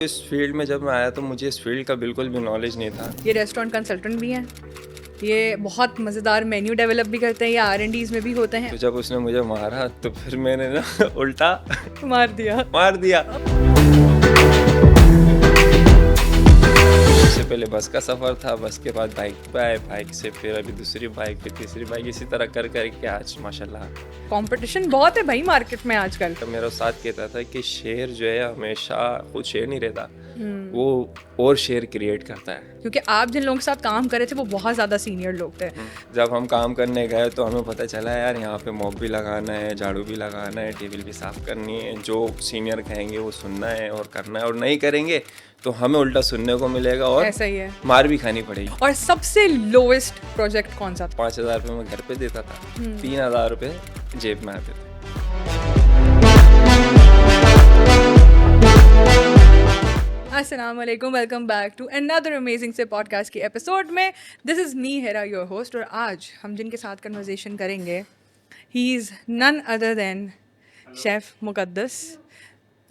इस फील्ड में जब मैं आया तो मुझे इस फील्ड का बिल्कुल भी नॉलेज नहीं था। ये रेस्टोरेंट कंसल्टेंट भी हैं, ये बहुत मज़ेदार मेन्यू डेवलप भी करते हैं, ये R&Ds में भी होते हैं। तो जब उसने मुझे मारा तो फिर मैंने ना उल्टा मार दिया। मार दिया। सबसे पहले बस का सफ़र था, बस के बाद बाइक पे आए, बाइक से फिर अभी दूसरी बाइक, फिर तीसरी बाइक, इसी तरह कर के आज माशाल्लाह। कंपटीशन बहुत है भाई मार्केट में आजकल। तो मेरा साथ कहता था कि शेर जो है हमेशा खुद शेर नहीं रहता, वो और शेर क्रिएट करता है। क्योंकि आप जिन लोगों के साथ काम कर रहे थे वो बहुत ज़्यादा सीनियर लोग थे। जब हम काम करने गए तो हमें पता चला यार यहाँ पे मॉप भी लगाना है, झाड़ू भी लगाना है, टेबल भी साफ़ करनी है, जो सीनियर कहेंगे वो सुनना है और करना है, और नहीं करेंगे तो हमें उल्टा सुनने को मिलेगा और ऐसा ही है। मार भी खानी पड़ेगी। और सबसे लोएस्ट प्रोजेक्ट कौन सा था? 5,000 रुपये मैं घर पे देता था, 3,000 रुपये जेब में आते थे। अस्सलाम वालेकुम, welcome back to another amazing से पॉडकास्ट की एपिसोड में। This is me Hira, your host. और आज हम जिनके साथ कन्वर्सेशन करेंगे, he is none other than chef Muqaddas,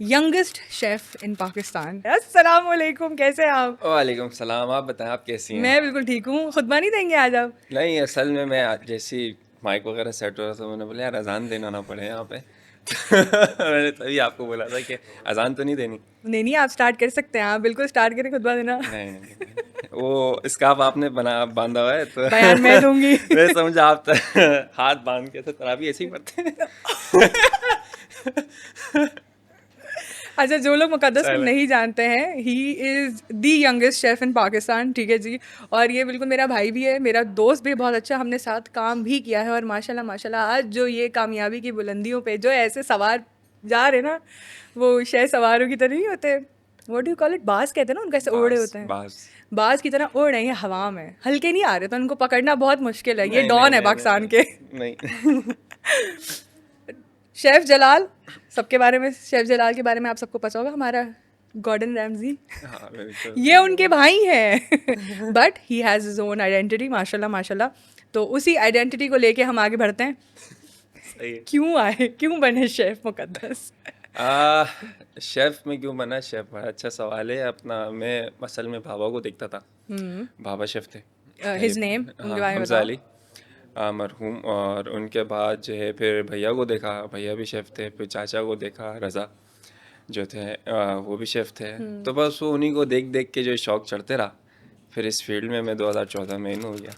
youngest chef in Pakistan. अस्सलाम वालेकुम, कैसे हैं आप? वालेकुम सलाम। आप बताएं, आप कैसी हैं? मैं बिल्कुल ठीक हूँ। खुतबा नहीं देंगे आज आप? नहीं, असल में मैं जैसी माइक वगैरह सेट हो रहा था, मैंने बोला यार अजान देना ना पड़े यहाँ पे। मैंने तभी आपको बोला था कि अजान तो नहीं देनी। नहीं, आप स्टार्ट कर सकते हैं, आप बिल्कुल स्टार्ट करें खुतबा देना। नहीं, वो स्कार्फ आपने बांधा हुआ है तो बयान मैं दूंगी। मैं समझा आप हाथ बांध के तो तरावी ऐसे ही पढ़ते हैं। अच्छा, जो लोग मुकद्दस को चलो। नहीं जानते हैं, he is the youngest chef in Pakistan, ठीक है जी। और ये बिल्कुल मेरा भाई भी है, मेरा दोस्त भी बहुत अच्छा, हमने साथ काम भी किया है। और माशाल्लाह माशाल्लाह आज जो ये कामयाबी की बुलंदियों पे जो ऐसे सवार जा रहे ना, वो शह सवारों की तरह नहीं होते, what do you call it, बाज कहते हैं ना उनको, ऐसे ओढ़े होते हैं, बास। बाज की तरह ओढ़ रहे हैं हवा में, हल्के नहीं आ रहे, तो उनको पकड़ना बहुत मुश्किल है। ये नहीं, डॉन नहीं, है नहीं, पाकिस्तान नहीं, के। नहीं। शेफ़ जलाल, सबके बारे में, शेफ़ जलाल के बारे में आप सबको पता होगा, हमारा गॉर्डन रैमजी। हाँ बिल्कुल। ये उनके भाई हैं। But he has his own identity, माशाल्लाह माशाल्लाह। तो उसी आइडेंटिटी को लेके हम आगे बढ़ते हैं। सही है। क्यों आए, क्यों बने शेफ़ मुकद्दस? आ, शेफ में क्यों बना शेफ, बड़ा अच्छा सवाल है। अपना मैं असल में बाबा को देखता था, बाबा शेफ थे। हिज नेम, उनके हाँ, बारे में हमजा बताओ। अली मरहूम। और उनके बाद जो है फिर भैया को देखा, भैया भी शेफ थे। फिर चाचा को देखा, रज़ा जो थे, वो भी शेफ थे। तो बस वो उन्हीं को देख देख के जो शौक चढ़ते रहा। फिर इस फील्ड में मैं 2014 में इन हो गया,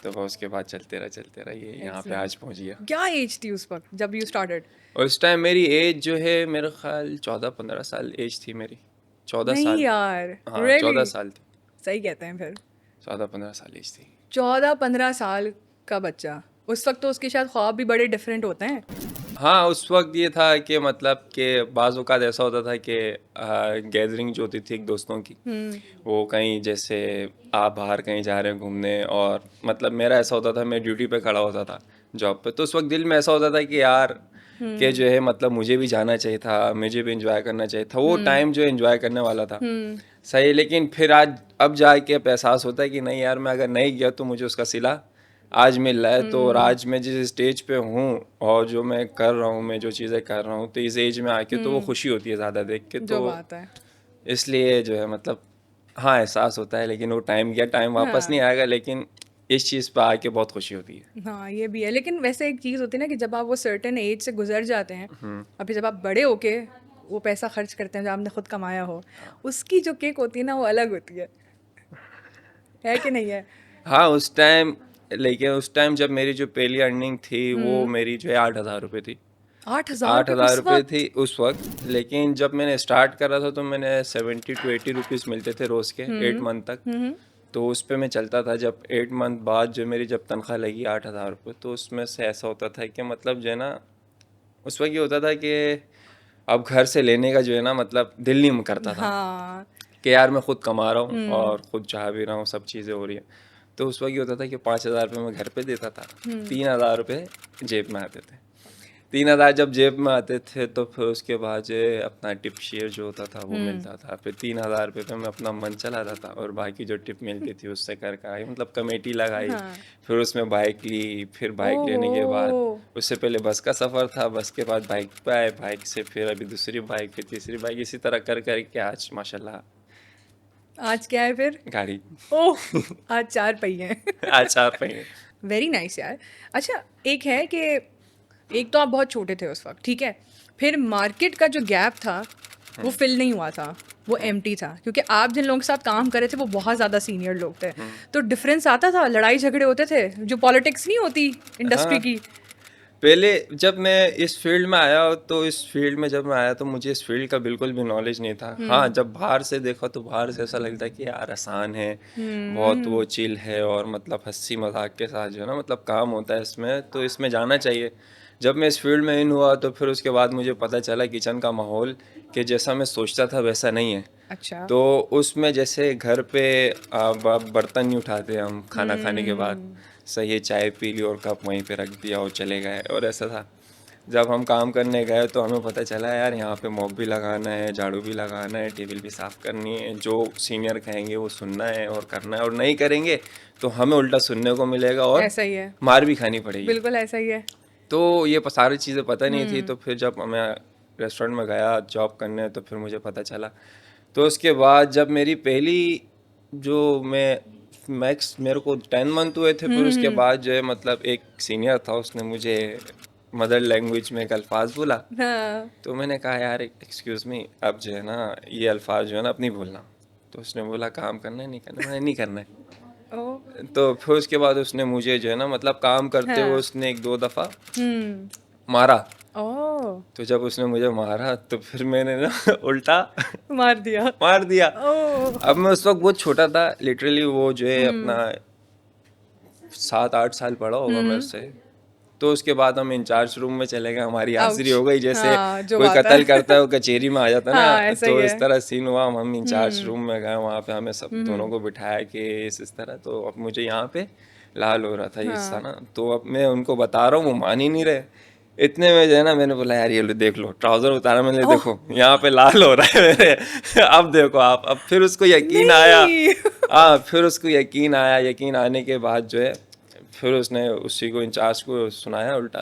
तो बस उसके बाद चलते रहा ये यहाँ पे आज पहुँच गया। क्या एज थी उस वक्त जब यू स्टार्टेड? और उस टाइम मेरी एज जो है, मेरा ख्याल 14-15 साल एज थी मेरी। 14 नहीं साल। यार, हाँ, 14 रियली? साल थी। सही कहते हैं फिर। 14-15 साल एज थी। 14-15 साल का बच्चा, उस वक्त तो उसके शायद ख्वाब भी बड़े डिफरेंट होते हैं। हाँ, उस वक्त ये था कि मतलब कि बाज़ औक़ात ऐसा होता था कि गैदरिंग जो होती थी एक दोस्तों की, वो कहीं जैसे आप बाहर कहीं जा रहे हैं घूमने, और मतलब मेरा ऐसा होता था, मैं ड्यूटी पे खड़ा होता था जॉब पे, तो उस वक्त दिल में ऐसा होता था कि यार कि जो है मतलब मुझे भी जाना चाहिए था, मुझे भी एंजॉय करना चाहिए था, वो टाइम जो एंजॉय करने वाला था। सही, लेकिन फिर आज अब जाके एहसास होता है कि नहीं यार, मैं अगर नहीं गया तो मुझे उसका सिला आज मिल रहा है। तो और आज मैं जिस स्टेज पे हूँ और जो मैं कर रहा हूँ, मैं जो चीज़ें कर रहा हूँ, तो इस एज में आके तो वो खुशी होती है ज़्यादा देख के, जो तो बात है। इसलिए जो है मतलब हाँ एहसास होता है। लेकिन वो टाइम गया, टाइम वापस नहीं आएगा, लेकिन इस चीज़ पे आके बहुत खुशी होती है। हाँ, ये भी है। लेकिन वैसे एक चीज़ होती है ना कि जब आप वो सर्टेन एज से गुजर जाते हैं, अभी जब आप बड़े होके वो पैसा खर्च करते हैं जो आपने खुद कमाया हो, उसकी जो किक होती है ना, वो अलग होती है कि नहीं है? हाँ उस टाइम, लेकिन उस टाइम जब मेरी जो पहली अर्निंग थी वो मेरी जो है 8,000 रुपये थी। 8,000 रुपये 8,000 उस रुपये वक्त? थी उस वक्त। लेकिन जब मैंने स्टार्ट करा था तो मैंने 70 to 80 रुपीज़ मिलते थे रोज़ के 8 मंथ तक। तो उस पे मैं चलता था। जब 8 मंथ बाद जो मेरी जब तनख्वाह लगी 8,000 रुपये, तो उसमें से ऐसा होता था कि मतलब जो है ना, उस वक्त ये होता था कि अब घर से लेने का जो है ना मतलब दिल नहीं करता था हाँ। कि यार मैं खुद कमा रहा हूँ और खुद चाह भी रहा हूँ, सब चीज़ें हो रही हैं। तो उस वक्त ये होता था कि 5,000 रुपये मैं घर पे देता था, 3,000 रुपये जेब में आते थे। 3,000 जब जेब में आते थे तो फिर उसके बाद जो है अपना टिप शेयर जो होता था वो मिलता था, फिर 3,000 रुपये पे मैं अपना मन चलाता था और बाकी जो टिप मिलती थी उससे कर आई, मतलब कमेटी लगाई। हाँ। फिर उसमें बाइक ली, फिर बाइक लेने के बाद ओहो। उससे पहले बस का सफ़र था, बस के बाद बाइक पे आए, बाइक से फिर अभी दूसरी बाइक, फिर तीसरी बाइक, इसी तरह कर के आज माशाल्लाह आज क्या है फिर? गाड़ी ओह, आज 4 पहिए हैं। आज 4 पहिए। वेरी नाइस यार। अच्छा, एक है कि एक तो आप बहुत छोटे थे उस वक्त, ठीक है, फिर मार्केट का जो गैप था वो फिल नहीं हुआ था, वो एम्प्टी था, क्योंकि आप जिन लोगों के साथ काम कर रहे थे वो बहुत ज़्यादा सीनियर लोग थे, तो डिफरेंस आता था, लड़ाई झगड़े होते थे, जो पॉलिटिक्स नहीं होती इंडस्ट्री हाँ। की। पहले जब मैं इस फील्ड में आया तो इस फील्ड में जब मैं आया तो मुझे इस फील्ड का बिल्कुल भी नॉलेज नहीं था। हाँ, जब बाहर से देखा तो बाहर से ऐसा लगता है कि यार आसान है, बहुत वो चिल है और मतलब हंसी मजाक के साथ जो है ना मतलब काम होता है इसमें, तो इसमें जाना चाहिए। जब मैं इस फील्ड में इन हुआ तो फिर उसके बाद मुझे पता चला किचन का माहौल कि जैसा मैं सोचता था वैसा नहीं है। अच्छा। तो उसमें जैसे घर पे बर्तन नहीं उठाते हम खाना खाने के बाद, सही है, चाय पी ली और कप वहीं पे रख दिया और चले गए, और ऐसा था। जब हम काम करने गए तो हमें पता चला यार यहाँ पे मॉप भी लगाना है, झाड़ू भी लगाना है, टेबल भी साफ़ करनी है, जो सीनियर कहेंगे वो सुनना है और करना है, और नहीं करेंगे तो हमें उल्टा सुनने को मिलेगा और ऐसा ही है, मार भी खानी पड़ेगी। बिल्कुल ऐसा ही है। तो ये सारी चीज़ें पता नहीं थी, तो फिर जब मैं रेस्टोरेंट में गया जॉब करने तो फिर मुझे पता चला। तो उसके बाद जब मेरी पहली जो मैं मैक्स मेरे को 10 मंथ हुए थे, फिर उसके बाद जो है मतलब एक सीनियर था, उसने मुझे मदर लैंग्वेज में एक अल्फाज बोला। हाँ। तो मैंने कहा यार एक्सक्यूज़ मी, अब जो है ना ये अल्फाज जो है ना अपनी बोलना। तो उसने बोला काम करना है नहीं करना, मैंने नहीं करना है। ओह। तो फिर उसके बाद उसने मुझे जो है ना मतलब काम करते हुए हाँ। उसने 1-2 दफ़ा हम्म। मारा। ओह। तो जब उसने मुझे मारा तो फिर मैंने ना उल्टा मार दिया। मार दिया। ओह। अब मैं उस वक्त बहुत छोटा था, लिटरली वो जो है अपना 7-8 साल बड़ा होगा मेरे से। तो उसके बाद हम इंचार्ज रूम में चले गए, हमारी हाजिरी आउच। हो गई, जैसे हाँ, जो कोई बात कत्ल है। करता है वो कचहरी में आ जाता है हाँ, ना, ऐसा तो ही इस है। तरह सीन हुआ। हम इंचार्ज रूम में गए, वहाँ पे हमें सब दोनों को बिठाया कि इस तरह। तो अब मुझे यहाँ पे लाल हो रहा था ये हिस्सा ना, तो अब मैं उनको बता रहा हूँ, वो मान ही नहीं रहे। इतने में जो है ना मैंने बोला यार ये लो देख लो, ट्राउजर उतारा मैंने, देखो यहाँ पे लाल हो रहा है मेरे। अब देखो आप। अब फिर उसको यकीन आया। नहीं। हाँ, फिर उसको यकीन आया। यकीन आने के बाद जो है फिर उसने उसी को इंचार्ज को सुनाया उल्टा।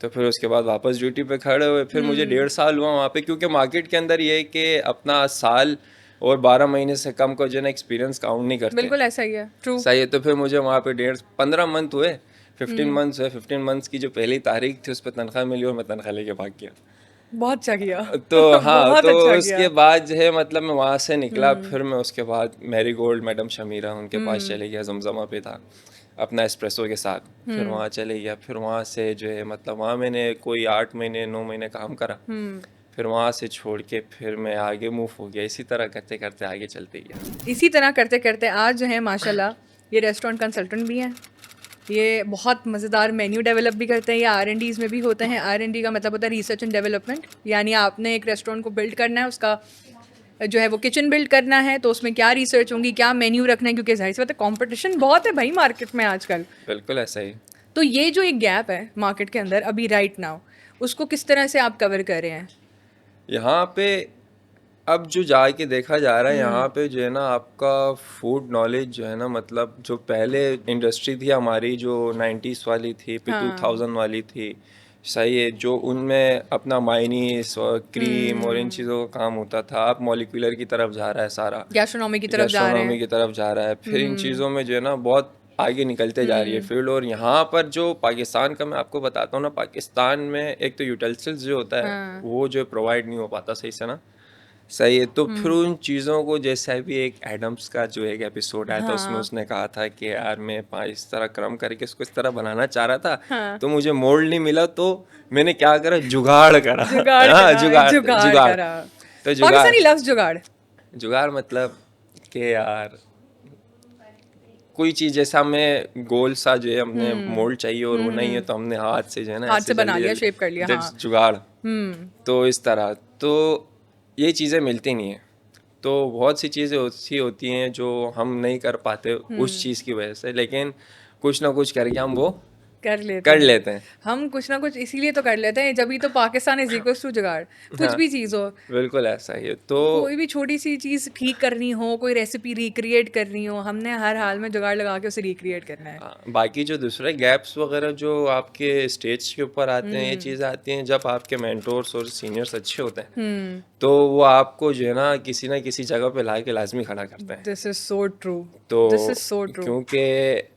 तो फिर उसके बाद वापस ड्यूटी पे खड़े हुए। फिर मुझे 1.5 साल हुआ वहाँ पे, क्योंकि मार्केट के अंदर ये है कि अपना साल और 12 महीने से कम को जो है ना एक्सपीरियंस काउंट नहीं करते। बिल्कुल ऐसा ही है, ट्रू। सही है। तो फिर मुझे वहाँ पे 15 मंथ हुए, 15 मंथ्स हुए। 15 मंथ्स की जो पहली तारीख थी उस पर तनख्वाह मिली और मैं तनख्वाह लेके भाग गया। बहुत अच्छा किया। तो हाँ, बहुत तो अच्छा उसके किया। बाद जो है मतलब मैं वहाँ से निकला। फिर मैं उसके बाद मैरी गोल्ड मैडम शमीरा उनके पास चले गया, जमजमा पे था अपना एस्प्रेसो के साथ। फिर वहाँ चले गया। फिर वहाँ से जो है मतलब वहाँ मैंने कोई 8 महीने 9 महीने काम करा। फिर वहाँ से छोड़ के फिर मैं आगे मूव हो गया। इसी तरह करते करते आगे चलते गया। इसी तरह करते करते आज जो है माशाल्लाह ये रेस्टोरेंट कंसल्टेंट भी हैं, ये बहुत मज़ेदार मेन्यू डेवलप भी करते हैं, ये R&Ds में भी होते हैं। R&D का मतलब होता है रिसर्च एंड डेवलपमेंट, यानी आपने एक रेस्टोरेंट को बिल्ड करना है, उसका जो है वो किचन बिल्ड करना है, तो उसमें क्या रिसर्च होंगी, क्या मेन्यू रखना है, क्योंकि जाहिर सी बात है कंपटीशन बहुत है भाई मार्केट में आजकल। बिल्कुल ऐसा ही। तो ये जो एक गैप है मार्केट के अंदर अभी राइट नाउ, उसको किस तरह से आप कवर कर रहे हैं? यहाँ पे अब जो जाके देखा जा रहा है, यहाँ पे जो है ना आपका फूड नॉलेज जो है ना मतलब जो पहले इंडस्ट्री थी हमारी जो 90s वाली थी, फिर 2000 वाली थी, सही है, जो उनमें अपना माइनीस और क्रीम और इन चीज़ों का काम होता था, अब मॉलिक्यूलर की तरफ जा रहा है सारा, गैस्ट्रोनॉमी की तरफ जा रहे गैस्ट्रोनॉमी हैं। की तरफ जा रहा है। फिर इन चीज़ों में जो है ना बहुत आगे निकलते जा रही है फील्ड। और यहाँ पर जो पाकिस्तान का मैं आपको बताता हूँ ना, पाकिस्तान में एक तो यूटेंसिल्स जो होता है वो जो प्रोवाइड नहीं हो पाता सही से ना, सही है। तो फिर उन चीज़ों को, जैसे अभी एक एडम्स का जो एक एपिसोड आया था उसमें उसने कहा था कि यार मैं इस तरह क्रम करके इसको इस तरह बनाना चाह रहा था, तो मुझे मोल्ड नहीं मिला, तो मैंने क्या करा, जुगाड़ करा। जुगाड़ हाँ, करा, जुगाड़ जुगाड़ जुगाड़। करा। तो जुगाड़, पाकिस्तानी लफ्ज जुगाड़। जुगाड़ मतलब कि यार कोई चीज़ जैसा हमें गोल सा जो है हमने मोल्ड चाहिए और वो नहीं है, तो हमने हाथ से जो है ना हाथ ऐसे से बना लिया, जल्दी शेप कर लिया। that's हाँ। जुगाड़। तो इस तरह तो ये चीज़ें मिलती नहीं है। तो बहुत सी चीज़ें ऐसी होती हैं जो हम नहीं कर पाते उस चीज़ की वजह से, लेकिन कुछ ना कुछ करके हम वो कर लेते हैं। हम कुछ ना कुछ इसीलिए तो कर लेते हैं, जब भी तो पाकिस्तान इज इक्वल्स टू जुगाड़, कुछ हाँ, भी चीज़ हो, बिल्कुल ऐसा ही है। तो कोई भी छोटी सी चीज़ ठीक करनी हो, कोई रेसिपी रिक्रिएट करनी हो, हमने हर हाल में जुगाड़ लगा के उसे रिक्रिएट करना है। बाकी जो दूसरे गैप्स वगैरह जो आपके स्टेज के ऊपर आते हैं, ये चीज़ें आती हैं जब आपके मेंटोर्स और सीनियर्स अच्छे होते हैं, तो वो आपको जो है ना किसी जगह पे ला के लाजमी खड़ा करते हैं। दिस इज सो ट्रू, तो दिस इज सो ट्रू। क्योंकि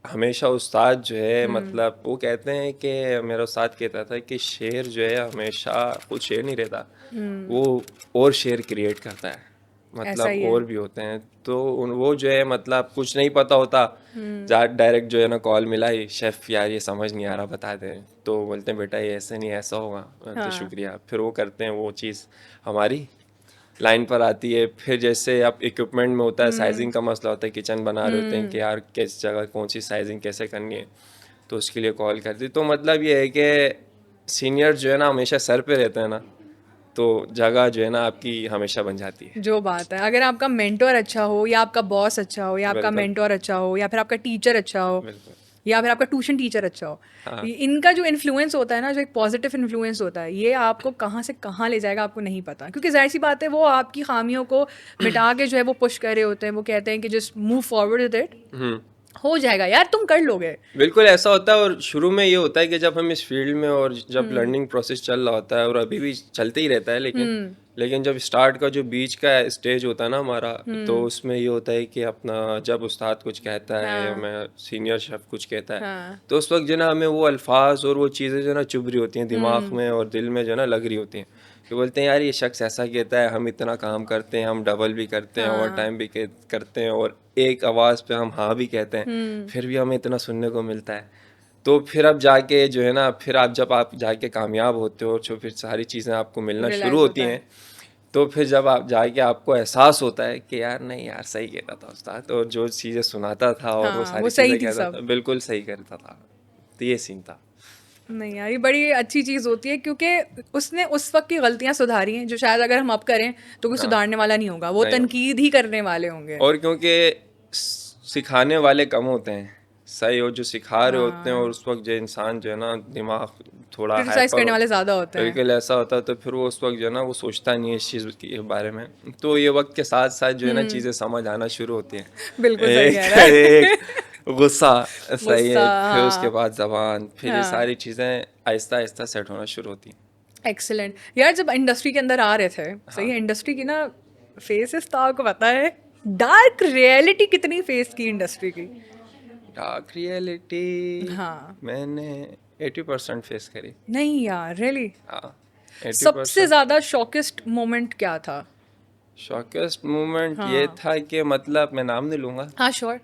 हमेशा उस्ताद जो है मतलब वो कहते हैं कि मेरा उस्ताद कहता था कि शेर जो है हमेशा खुद शेर नहीं रहता, वो और शेर क्रिएट करता है, ऐसा मतलब ही है। और भी होते हैं। तो वो जो है मतलब कुछ नहीं पता होता, जा डायरेक्ट जो है ना कॉल मिलाई, शेफ़ यार ये समझ नहीं आ रहा बता दे, तो बोलते हैं बेटा ये ऐसे नहीं ऐसा होगा, तो शुक्रिया, फिर वो करते हैं, वो चीज़ हमारी लाइन पर आती है। फिर जैसे आप इक्विपमेंट में होता है, साइजिंग का मसला होता है, किचन बना रहे होते हैं कि यार किस जगह कौन सी साइजिंग कैसे करनी है, तो उसके लिए कॉल करती। तो मतलब ये है कि सीनियर जो है ना हमेशा सर पे रहते हैं ना, तो जगह जो है ना आपकी हमेशा बन जाती है। जो बात है, अगर आपका मेंटोर अच्छा हो, या आपका बॉस अच्छा हो, या आपका बिल्कुल मेंटोर अच्छा हो, या फिर आपका टीचर अच्छा हो, बिल्कुल। या फिर आपका ट्यूशन टीचर अच्छा हो, हाँ इनका जो इन्फ्लुएंस होता है ना, जो एक पॉजिटिव इन्फ्लुएंस होता है, ये आपको कहाँ से कहाँ ले जाएगा आपको नहीं पता, क्योंकि जाहिर सी बात है वो आपकी खामियों को मिटा के जो है वो पुश कर रहे होते हैं, वो कहते हैं कि just move forward with it, hmm, हो जाएगा यार, तुम कर लोगे। बिल्कुल ऐसा होता है। और शुरू में ये होता है कि जब हम इस फील्ड में और जब लर्निंग प्रोसेस चल रहा होता है, और अभी भी चलते ही रहता है, लेकिन जब स्टार्ट का जो बीच का स्टेज होता है ना हमारा, तो उसमें ये होता है कि अपना जब उस्ताद कुछ कहता है या मैं सीनियर शेफ कुछ कहता है, हाँ। तो उस वक्त जो है ना हमें वो अल्फाज और वो चीज़ें जो है ना चुभ रही होती हैं दिमाग में और दिल में जो है ना लग रही होती हैं, कि बोलते हैं यार ये शख्स ऐसा कहता है, हम इतना काम करते हैं, हम डबल भी करते हैं, ओवर टाइम भी करते हैं, और एक आवाज़ पे हम हाँ भी कहते हैं, फिर भी हमें इतना सुनने को मिलता है। तो फिर अब जाके जो है ना, फिर आप जब आप जाके कामयाब होते हो, जो फिर सारी चीज़ें आपको मिलना शुरू रियलाइज होती होता है। हैं, तो फिर जब आप जाके आपको एहसास होता है कि यार नहीं यार सही कहता था उस्ताद, और जो चीज़ें सुनाता था और वो हाँ, सारी वो सही चीज़ें थी कहता सब। था बिल्कुल सही करता था। तो ये सीन था। नहीं यार, ये बड़ी अच्छी चीज़ होती है, क्योंकि उसने उस वक्त की गलतियां सुधारी हैं, जो शायद अगर हम अब करें तो कोई हाँ, सुधारने वाला नहीं होगा, वो नहीं होगा। तनकीद ही करने वाले होंगे। और क्योंकि सिखाने वाले कम होते हैं, सही, और जो सिखा रहे होते हैं, और हाँ, उस वक्त जो इंसान जो है ना दिमाग थोड़ा क्रिटिसाइज हाइपर करने हो, वाले ज़्यादा होते हैं। बिल्कुल ऐसा होता है, तो फिर वो उस वक्त जो है ना वो सोचता नहीं है इस चीज़ के बारे में। तो ये वक्त के साथ साथ जो है ना चीज़ें समझ आना शुरू होती हैं। बिल्कुल सही कह एक रहा एक है। गुस्सा, सही गुस्सा, है, फिर उसके हाँ। बाद जबान, फिर ये हाँ, सारी चीज़ें आहिस्ता आहिस्ता सेट होना शुरू होती हैं। एक्सीलेंट यार। जब इंडस्ट्री के अंदर आ रहे थे, सही हाँ, है, इंडस्ट्री की ना फेसेस तो आपको पता है, डार्क रियलिटी कितनी फेस की इंडस्ट्री की। डार्क रियलिटी हाँ। मैंने 80% फेस करी। नहीं यार, रियली। हाँ, एटी सबसे परसेंट ज़्यादा शॉकेस्ट मोमेंट क्या था? शॉकेस्ट मोमेंट ये हाँ। था कि मतलब मैं नाम नहीं लूँगा। हाँ, श्योर।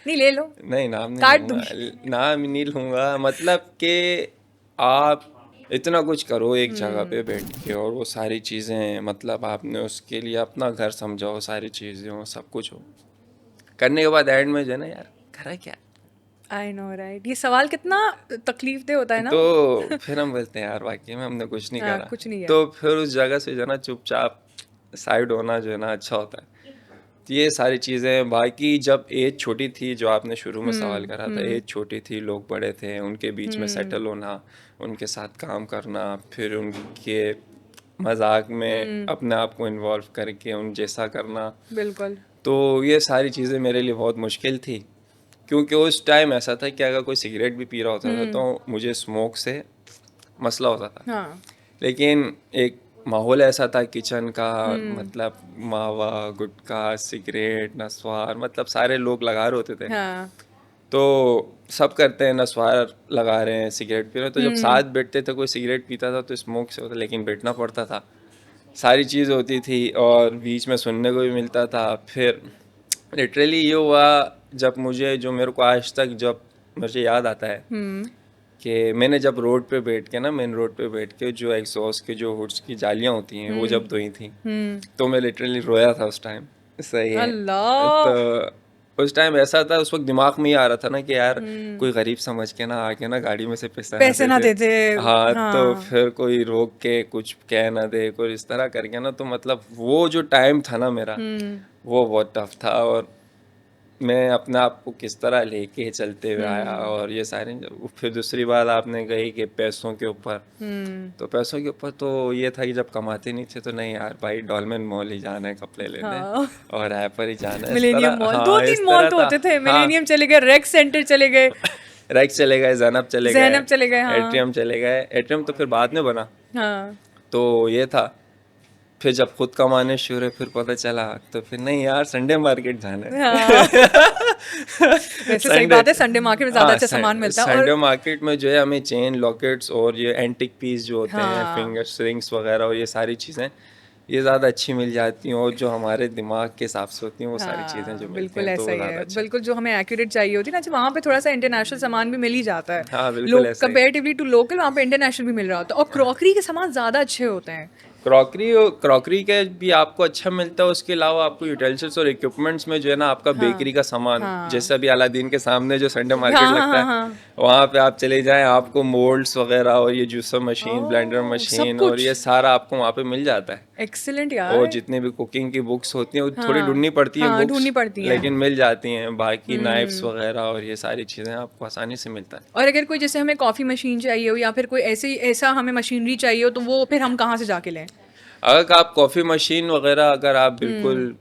नहीं, ले लो, नहीं, नाम नहीं काट लूँगा, दूंगी। नाम नहीं लूँगा, मतलब कि आप इतना कुछ करो एक जगह पे बैठ के, और वो सारी चीज़ें मतलब आपने उसके लिए अपना घर समझाओ, सारी चीज़ें हो, सब कुछ हो, करने के बाद एंड में जो है ना यार करा क्या। आई नो राइट, ये सवाल कितना तकलीफ दे होता है ना। तो फिर हम बोलते हैं यार वाकई में हमने कुछ नहीं हाँ, करा। कुछ नहीं है। तो फिर उस जगह से जो है ना चुपचाप साइड होना जो है ना अच्छा होता है। तो ये सारी चीज़ें, बाकी जब एज छोटी थी, जो आपने शुरू में सवाल करा था, एज छोटी थी, लोग बड़े थे, उनके बीच में सेटल होना, उनके साथ काम करना, फिर उनके मजाक में अपने आप को इन्वॉल्व करके उन जैसा करना, बिल्कुल। तो ये सारी चीज़ें मेरे लिए बहुत मुश्किल थी। क्योंकि उस टाइम ऐसा था कि अगर कोई सिगरेट भी पी रहा होता था तो मुझे स्मोक से मसला होता था। हाँ। लेकिन एक माहौल ऐसा था किचन का, मतलब मावा, गुटखा, सिगरेट, नस्वार, मतलब सारे लोग लगा रहे होते थे। हाँ। तो सब करते हैं, नस्वार लगा रहे हैं, सिगरेट पी रहे हैं, तो जब साथ बैठते थे कोई सिगरेट पीता था तो स्मोक से होता, लेकिन बैठना पड़ता था, सारी चीज़ होती थी, और बीच में सुनने को भी मिलता था। फिर लिटरली ये हुआ, जब मुझे, जो मेरे को आज तक जब मुझे याद आता है कि मैंने जब रोड पे बैठ के ना, मेन रोड पे बैठ के जो एग्जॉस्ट के जो हुड्स की जालियाँ होती हैं वो जब धोई थी, तो मैं लिटरली रोया था उस टाइम। सही है। अल्लाह। तो उस टाइम ऐसा था, उस वक्त दिमाग में ही आ रहा था ना कि यार कोई गरीब समझ के ना आके ना गाड़ी में से पैसा ना पैसे दे ना दे। देते। हाँ, तो हाँ। फिर कोई रोक के कुछ कह ना दे, कोई इस तरह करके ना, तो मतलब वो जो टाइम था ना मेरा, वो बहुत टफ था। और मैं अपने आप को किस तरह लेके चलते हुए आया और ये सारे। फिर दूसरी बात आपने कही कि पैसों के ऊपर, तो पैसों के ऊपर तो ये था कि जब कमाते नहीं थे तो नहीं यार भाई डॉल्मेन मॉल ही जाना है कपड़े लेने हाँ। और हैपर ही जाना है, इस मिलेनियम तरह। मॉल, हाँ, इस 2-3 मॉल तरह तो था। होते थे, हाँ, मिलेनियम चले गए, रेक्स सेंटर चले गए, रैक्स चले गए, ज़ैनब चले गए, ज़ैनब चले गए, हाँ। एट्रियम चले गए। एट्रियम तो फिर बाद में बना। हाँ। तो ये था। फिर जब खुद कमाने शुरू हुए फिर पता चला तो फिर नहीं यार संडे मार्केट जाना है। हाँ। वैसे सही बात है, संडे मार्केट में ज़्यादा अच्छा सामान मिलता है। और संडे मार्केट में जो है हमें चेन, लॉकेट्स और ये एंटिक पीस जो होते हैं, हाँ। फिंगर रिंग्स वगैरह और ये सारी चीज़ें ये ज़्यादा अच्छी मिल जाती हैं और जो हमारे दिमाग के हिसाब से होती हैं वो सारी चीज़ें जो मिलती बिल्कुल हैं तो ऐसा वो ही ज़्यादा है, अच्छा। बिल्कुल जो हमें एक्यूरेट चाहिए होती है ना, अच्छा वहाँ पे थोड़ा सा इंटरनेशनल सामान भी मिल ही जाता है। हाँ, बिल्कुल लोग ऐसा ही। कंपेरेटिवली टू लोकल वहाँ पे इंटरनेशनल भी मिल रहा होता है, और क्रॉकरी के सामान ज़्यादा अच्छे होते हैं। क्रॉकरी के भी आपको अच्छा मिलता है। उसके अलावा आपको यूटेंसिल्स और इक्विपमेंट्स में जो है ना आपका बेकरी का सामान, हाँ। जैसे अभी अलादीन के सामने जो संडे मार्केट हाँ, लगता हाँ, है वहाँ पे आप चले जाएं, आपको मोल्ड्स वगैरह और ये जूसर मशीन, ब्लेंडर सब मशीन और कुछ। ये सारा आपको वहाँ पे मिल जाता है। एक्सीलेंट और यार। जितने भी कुकिंग की बुक्स होती हैं वो थोड़ी हाँ, ढूंढनी पड़ती हैं हाँ, ढूंढनी बुक्स, पड़ती हैं। लेकिन मिल जाती हैं। बाकी नाइफ्स वगैरह और ये सारी चीज़ें आपको आसानी से मिलता है। और अगर कोई जैसे हमें कॉफ़ी मशीन चाहिए हो या फिर कोई ऐसा हमें मशीनरी चाहिए हो, तो वो फिर हम कहाँ से जाके लें? अगर आप कॉफ़ी मशीन वगैरह अगर आप बिल्कुल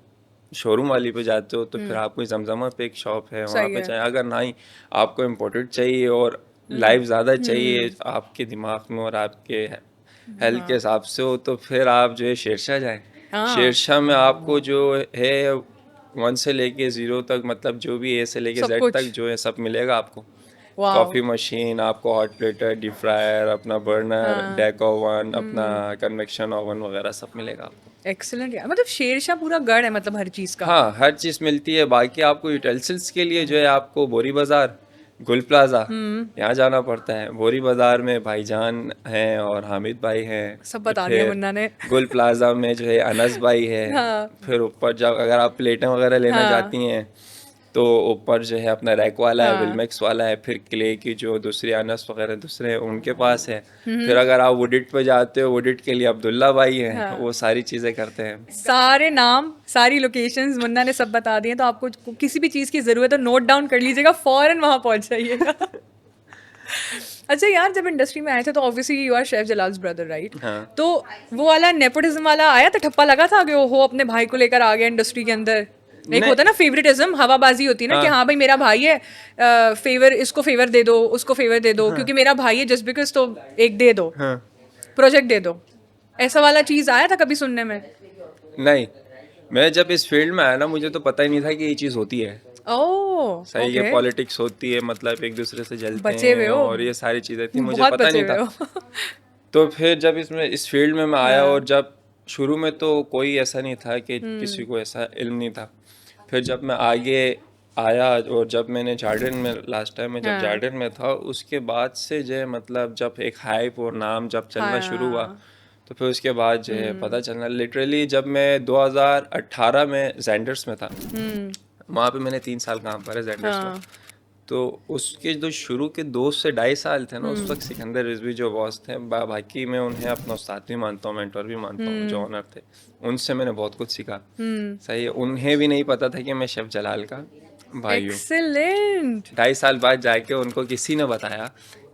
शोरूम वाली पे जाते हो तो फिर आपको जमजमा पे एक शॉप है वहाँ सही पे है। चाहिए। अगर नहीं आपको इम्पोर्टेड चाहिए और लाइफ ज़्यादा चाहिए आपके दिमाग में और आपके हेल्थ के हिसाब से हो तो फिर आप जो है शेरशाह जाएं। हाँ। शेरशाह में आपको जो है 1 से लेके 0 तक, मतलब जो भी A से लेके सब Z कुछ। तक जो है सब मिलेगा आपको। वाह। कॉफ़ी मशीन, आपको हॉट प्लेटर, डीप फ्रायर, अपना बर्नर, डेक ओवन, अपना कन्वेक्शन ओवन वगैरह सब मिलेगा आपको। एक्सीलेंट यार, मतलब शेरशाह पूरा गढ़ है, मतलब हर चीज़ का। हाँ, हर चीज़ मिलती है। बाकी आपको यूटेंसिल्स के लिए जो है आपको बोरी बाज़ार, गुल प्लाज़ा यहाँ जाना पड़ता है। बोरी बाज़ार में भाईजान हैं और हामिद भाई हैं। सब बता दिया फिर मुन्ना ने। गुल प्लाज़ा में जो है अनस भाई है। हाँ। फिर ऊपर जब अगर आप प्लेटें वगैरह लेना हाँ। चाहती हैं तो ऊपर जो है अपना रैक वाला है, हाँ। विलमेक्स वाला है। फिर क्ले की जो दूसरी अनस वगैरह दूसरे हैं उनके पास है। फिर अगर आप वुडिट पे जाते हो, वुडिट के लिए अब्दुल्ला भाई हैं। हाँ। वो सारी चीज़ें करते हैं। सारे नाम, सारी लोकेशंस मुन्ना ने सब बता दिए, तो आपको किसी भी चीज़ की ज़रूरत है नोट डाउन कर लीजिएगा, फौरन वहाँ पहुँच जाइएगा। अच्छा यार, जब इंडस्ट्री में आए थे तो obviously you are chef Jalal's brother, right? हाँ। तो वो वाला नेपोटिज्म वाला आया था, ठप्पा लगा था कि वो अपने भाई को लेकर आ गया इंडस्ट्री के अंदर? एक नहीं। होता है ना फेवरेटिज्म, हवाबाजी होती है ना कि हाँ। हाँ भाई मेरा भाई है, फेवर, इसको फेवर दे दो, उसको फेवर दे दो, क्योंकि मेरा भाई है, जस्ट बिकॉज तो एक दे दो, हाँ। प्रोजेक्ट दे दो। ऐसा वाला चीज़ आया था कभी सुनने में? नहीं, मैं जब इस फील्ड में आया ना मुझे तो पता ही नहीं था कि ये चीज़ होती है। ओह, सही है, ओके। पॉलिटिक्स होती है, मतलब एक दूसरे से जलते बचे हुए हैं हो। और ये सारी चीज़ें थी, मुझे बहुत पता बचे नहीं हुए था। हो। तो फिर जब इसमें इस फील्ड में मैं आया हाँ। और जब शुरू में तो कोई ऐसा नहीं था कि किसी को ऐसा इल्म नहीं था। फिर जब मैं आगे आया और जब मैंने जार्डन में लास्ट टाइम में जब हाँ। जार्डन में था उसके बाद से जो है मतलब जब एक हाइप और नाम जब चलना शुरू हुआ हाँ। तो फिर उसके बाद जो है पता चलना। लिटरली जब मैं 2018 में जेंडर्स में था वहाँ पे मैंने 3 साल काम करा जेंडर्स में। हाँ। तो उसके जो शुरू के 2 से 2.5 साल थे ना उस वक्त सिकंदर रिजवी जो बॉस थे, बाकी मैं उन्हें अपना उस्ताद भी मानता हूँ, मेंटोर भी मानता हूँ, जो ऑनर थे उनसे मैंने बहुत कुछ सीखा। सही है, उन्हें भी नहीं पता था कि मैं शेफ जलाल का भाई हूँ। एक्सीलेंट 2.5 साल बाद जाके उनको किसी ने बताया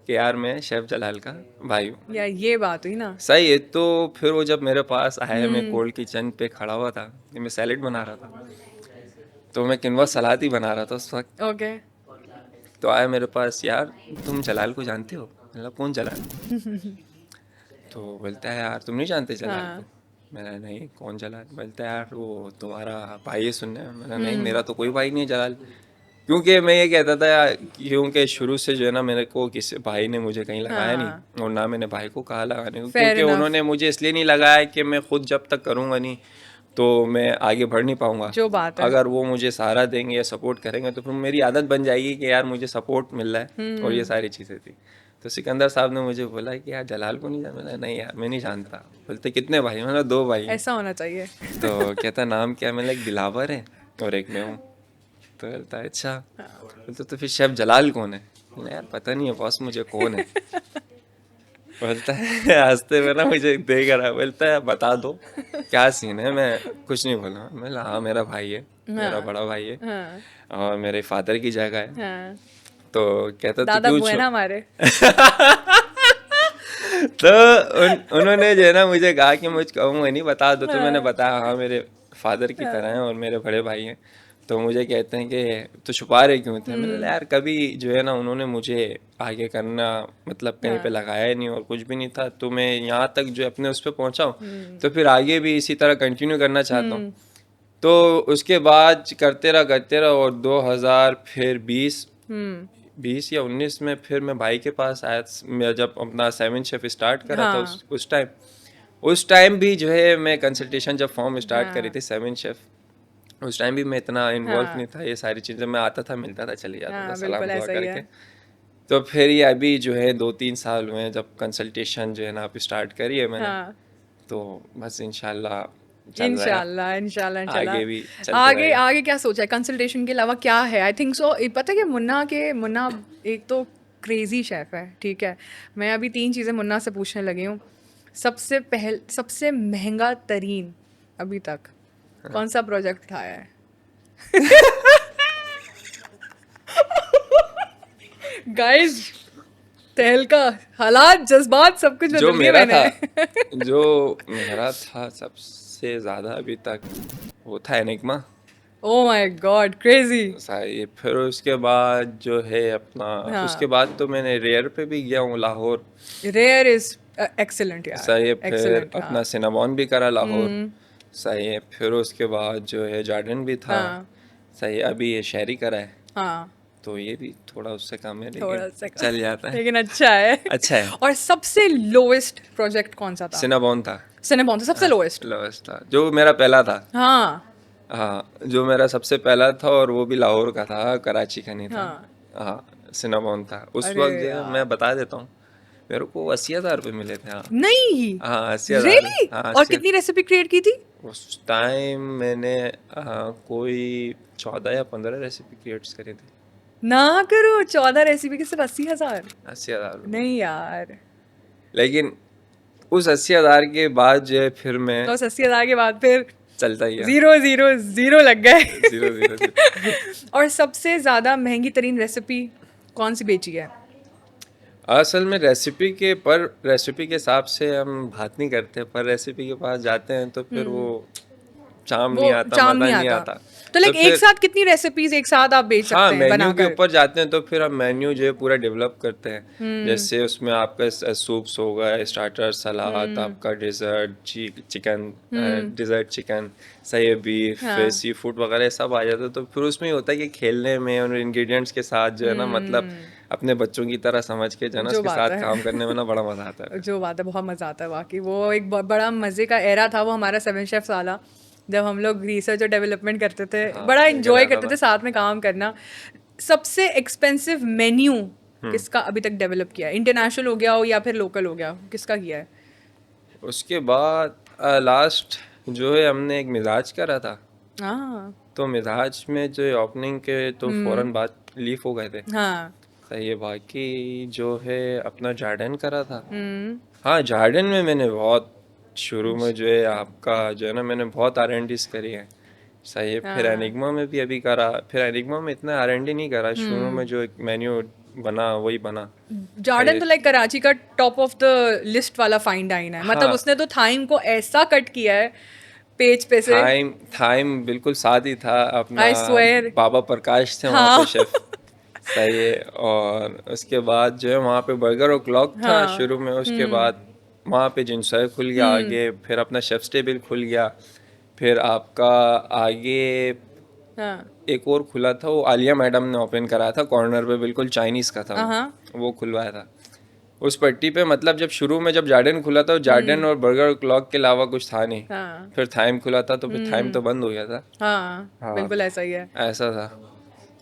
कि यार मैं शेफ जलाल का भाई हूँ। यार, ये बात हुई ना। सही है। तो फिर वो जब मेरे पास आया, मैं कोल्ड किचन पे खड़ा हुआ था, मैं सैलेड बना रहा था, तो मैं किनवा सलाद ही बना रहा था उस वक्त। ओके। तो आया मेरे पास, यार तुम जलाल को जानते हो? मतलब कौन जलाल? तो बोलता है यार तुम नहीं जानते जलाल को? मैंने नहीं, कौन जलाल? बोलता है यार वो तुम्हारा भाई है सुनने में। मैंने नहीं, मेरा तो कोई भाई नहीं है जलाल। क्योंकि मैं ये कहता था यार, क्योंकि शुरू से जो है ना मेरे को किसी भाई ने मुझे कहीं लगाया नहीं और ना मैंने भाई को कहा लगाने को, Fair क्योंकि enough. उन्होंने मुझे इसलिए नहीं लगाया कि मैं खुद जब तक करूँगा नहीं तो मैं आगे बढ़ नहीं पाऊंगा। जो बात है। अगर वो मुझे सहारा देंगे या सपोर्ट करेंगे तो फिर मेरी आदत बन जाएगी कि यार मुझे सपोर्ट मिल रहा है और ये सारी चीज़ें थी। तो सिकंदर साहब ने मुझे बोला कि यार जलाल को नहीं जानता? नहीं यार मैं नहीं जानता। बोलते कितने भाई? मैंने 2 भाई हैं। ऐसा होना चाहिए। तो कहता नाम क्या? मैंने एक दिलावर है और एक मैं हूँ। तो बोलता है अच्छा। बोलते तो फिर शेफ जलाल कौन है? मैंने यार पता नहीं है बॉस मुझे कौन है। बोलता है हंसते हुए ना मुझे देख रहा है, बोलता है बता दो क्या सीन है। मैं कुछ नहीं बोला, मैं बोला हाँ मेरा भाई है, मेरा हाँ बड़ा भाई है हाँ और मेरे फादर की जगह है। हाँ तो कहता तू दादा क्यों बुआ है छो ना हमारे। तो उन्होंने जो है ना मुझे कहा कि मुझको मैं नहीं बता दो। तो मैंने हाँ बताया हाँ मेरे फादर की तरह हाँ हैं और मेरे बड़े भाई हैं। तो मुझे कहते हैं कि तो छुपा रहे क्यों थे। मैंने बोला यार कभी जो है ना उन्होंने मुझे आगे करना मतलब कहीं पे हाँ लगाया ही नहीं और कुछ भी नहीं था, तो मैं यहाँ तक जो अपने उस पर पहुँचा हूँ तो फिर आगे भी इसी तरह कंटिन्यू करना चाहता हूँ। तो उसके बाद करते रहा और 2000 फिर 20 या 19 में फिर मैं भाई के पास आया। मैं जब अपना 7 शेफ स्टार्ट करा था हाँ उस टाइम भी जो है मैं कंसल्टेशन जब फॉर्म स्टार्ट करी हाँ थी 7 शेफ, उस टाइम भी मैं इतना इन्वॉल्व हाँ नहीं था। ये सारी चीज़ें मैं आता था, मिलता था, चले जाता था हाँ सलाम बिल्कुल दुआ ऐसा ही है। करके। तो फिर ये अभी जो है 2-3 साल हुए हैं जब कंसल्टेशन जो है ना आप स्टार्ट करी है मैंने। हाँ तो बस इंशाल्लाह चल रहा है, इंशाल्लाह इंशाल्लाह आगे इंशाल्लाह। भी चलते आगे रहेगा। आगे क्या सोचा है कंसल्टेशन के अलावा क्या है? आई थिंक सो पता है कि मुन्ना एक तो क्रेजी शेफ है, ठीक है। मैं अभी 3 चीज़ें मुन्ना से पूछने लगी हूँ। सबसे महंगा तरीन अभी तक कौन सा प्रोजेक्ट उठाया है? गाइस, तहलका, हालात, जज़्बात सब कुछ जो बदल दिए मेरा था मैंने। जो मेरा था सबसे ज़्यादा अभी तक वो था enigma. Oh my God, crazy. सही। फिर उसके बाद जो है अपना, उसके हाँ, बाद तो मैंने रेयर पे भी गया हूँ लाहौर। रेयर इज़ एक्सीलेंट यार, सही है। फिर एक्सीलेंट। अपना हाँ। सिनामॉन भी करा लाहौर। सही है। फिर उसके बाद जो है जार्डन भी था। हाँ सही है। अभी ये शहरी करा है हाँ तो ये भी थोड़ा उससे कम है लेकिन थोड़ा सा चल जाता है। लेकिन अच्छा है। अच्छा है। और सबसे लोएस्ट प्रोजेक्ट कौन सा था? सिनाबॉन था। सिनेबॉन था सबसे लोएस्ट। लोवेस्ट था जो मेरा पहला था। हाँ हाँ जो मेरा सबसे पहला था और वो भी लाहौर का था, कराची का नहीं था। हाँ। हाँ सिनामॉन था उस अरे वक्त जो है। यार, मैं बता देता हूँ मेरे को 80,000 रुपये मिले थे। हाँ नहीं, हाँ 80,000। रियली? हाँ और 80। कितनी रेसिपी क्रिएट की थी? उस टाइम मैंने कोई 14 या 15 रेसिपी क्रिएट्स करी थी। ना करो, 14 रेसिपी के सिर्फ 80,000? 80,000। नहीं यार। लेकिन उस 80,000 के बाद जो है फिर मैं तो उस 80,000 के बाद फिर चलता ही गया। जीरो जीरो जीरो लग गए। Zero zero zero. और सबसे ज्यादा महंगी तरीन रेसिपी कौन सी बेची है? असल में रेसिपी के हिसाब से हम बात नहीं करते, पर रेसिपी के पास जाते हैं तो फिर वो चाम वो नहीं आता, चाम मज़ा नहीं नहीं आता। आता। तो तो लाइक एक फिर साथ कितनी रेसिपीज एक साथ आप बेच हाँ सकते हैं मेन्यू के बनाकर? ऊपर जाते हैं तो फिर हम मेन्यू जो है पूरा डेवलप करते हैं। जैसे उसमें आपका सूप्स होगा, स्टार्टर, सलाद, आपका चिकन, डिज़र्ट चिकन, सही है, बीफ, हाँ। सी फूड वगैरह सब आ जाता है। तो फिर उसमें ये होता है कि खेलने में और इंग्रेडिएंट्स के साथ जो है ना मतलब अपने बच्चों की तरह समझ के जो है ना जो उसके बात साथ है। काम करने में ना बड़ा मज़ा आता है। जो बात है, बहुत मज़ा आता है वाकई। वो एक बड़ा मज़े का एरा था वो हमारा 7 शेफ्स वाला, जब हम लोग रिसर्च और डेवलपमेंट करते थे। हाँ बड़ा निकल इंजॉय आता करते था। थे साथ में काम करना। सबसे एक्सपेंसिव मेन्यू किसका अभी तक डेवलप किया है? इंटरनेशनल हो गया हो या फिर लोकल हो गया हो, किसका किया है? उसके बाद लास्ट जो है हमने एक मिजाज करा था। हाँ तो मिजाज में जो ओपनिंग के तो फौरन बाद लीफ हो गए थे। हाँ। सही है। बाकी जो है अपना जार्डन करा था। हम्म। हाँ जार्डन में मैंने बहुत शुरू में जो है आपका जो है ना मैंने बहुत R&Ds करी है। सही है। फिर हाँ। एनिग्मा में भी अभी करा। फिर एनिग्मा में इतना R&D नहीं करा, शुरू में जो एक मेन्यू बना वही बना। सही जार्डन है। तो लाइक कराची का टॉप ऑफ द लिस्ट वाला फाइन डाइन है। मतलब हाँ उसने तो थाइम को ऐसा कट किया है पेज पे से, थाइम थाइम बिल्कुल साथ ही था अपना। I swear. बाबा प्रकाश थे वहाँ हाँ। पे शेफ। सही है। और उसके बाद जो है वहाँ पे बर्गर और क्लॉक था हाँ। शुरू में। उसके बाद वहाँ पे जिनसोय खुल गया आगे, फिर अपना शेफ्स टेबल खुल गया। फिर आपका आगे हाँ एक और खुला था, वो आलिया मैडम ने ओपन कराया था कॉर्नर पे, बिल्कुल चाइनीज़ का था हाँ वो खुलवाया था उस पट्टी पे। मतलब जब शुरू में जब जार्डन खुला था, जार्डन और बर्गर और क्लॉक के अलावा कुछ था नहीं। हाँ फिर थाइम खुला था तो फिर थाइम तो बंद हो गया था। हाँ हाँ बिल्कुल ऐसा ही है। ऐसा था।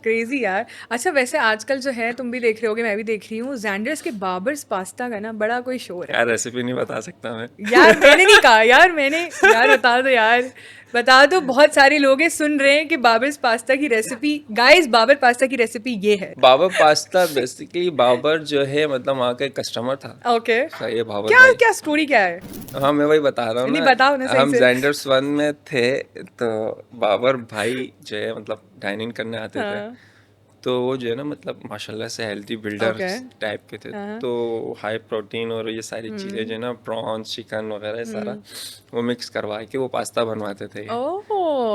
क्रेजी यार। अच्छा वैसे आजकल जो है तुम भी देख रहे होगे, मैं भी देख रही हूँ, जैंडर्स के बाबर्स पास्ता का ना बड़ा कोई शोर है। यार रेसिपी नहीं बता सकता मैं। यार मैंने नहीं कहा यार, मैंने यार बता दो यार, बता दो, बहुत सारे लोग हैं सुन रहे हैं कि बाबर्स पास्ता की रेसिपी, गाइस बाबर पास्ता की रेसिपी ये है। बाबर पास्ता बेसिकली, बाबर जो है मतलब वहाँ का एक कस्टमर था। ओके, सही है बाबर क्या भाई। क्या स्टोरी क्या है? हाँ मैं वही बता रहा हूँ नहीं ना। बताओ ना सही हम से। जैंडर्स 1 में थे, तो बाबर भाई जो है मतलब डाइनिंग करने आते थे। हाँ। तो वो जो है ना मतलब माशाल्लाह से हेल्थी बिल्डर ओके। टाइप के थे। हाँ। तो हाई प्रोटीन और ये सारी चीज़ें जो है ना, प्रॉन्स चिकन वगैरह सारा वो मिक्स करवा के वो पास्ता बनवाते थे। ओह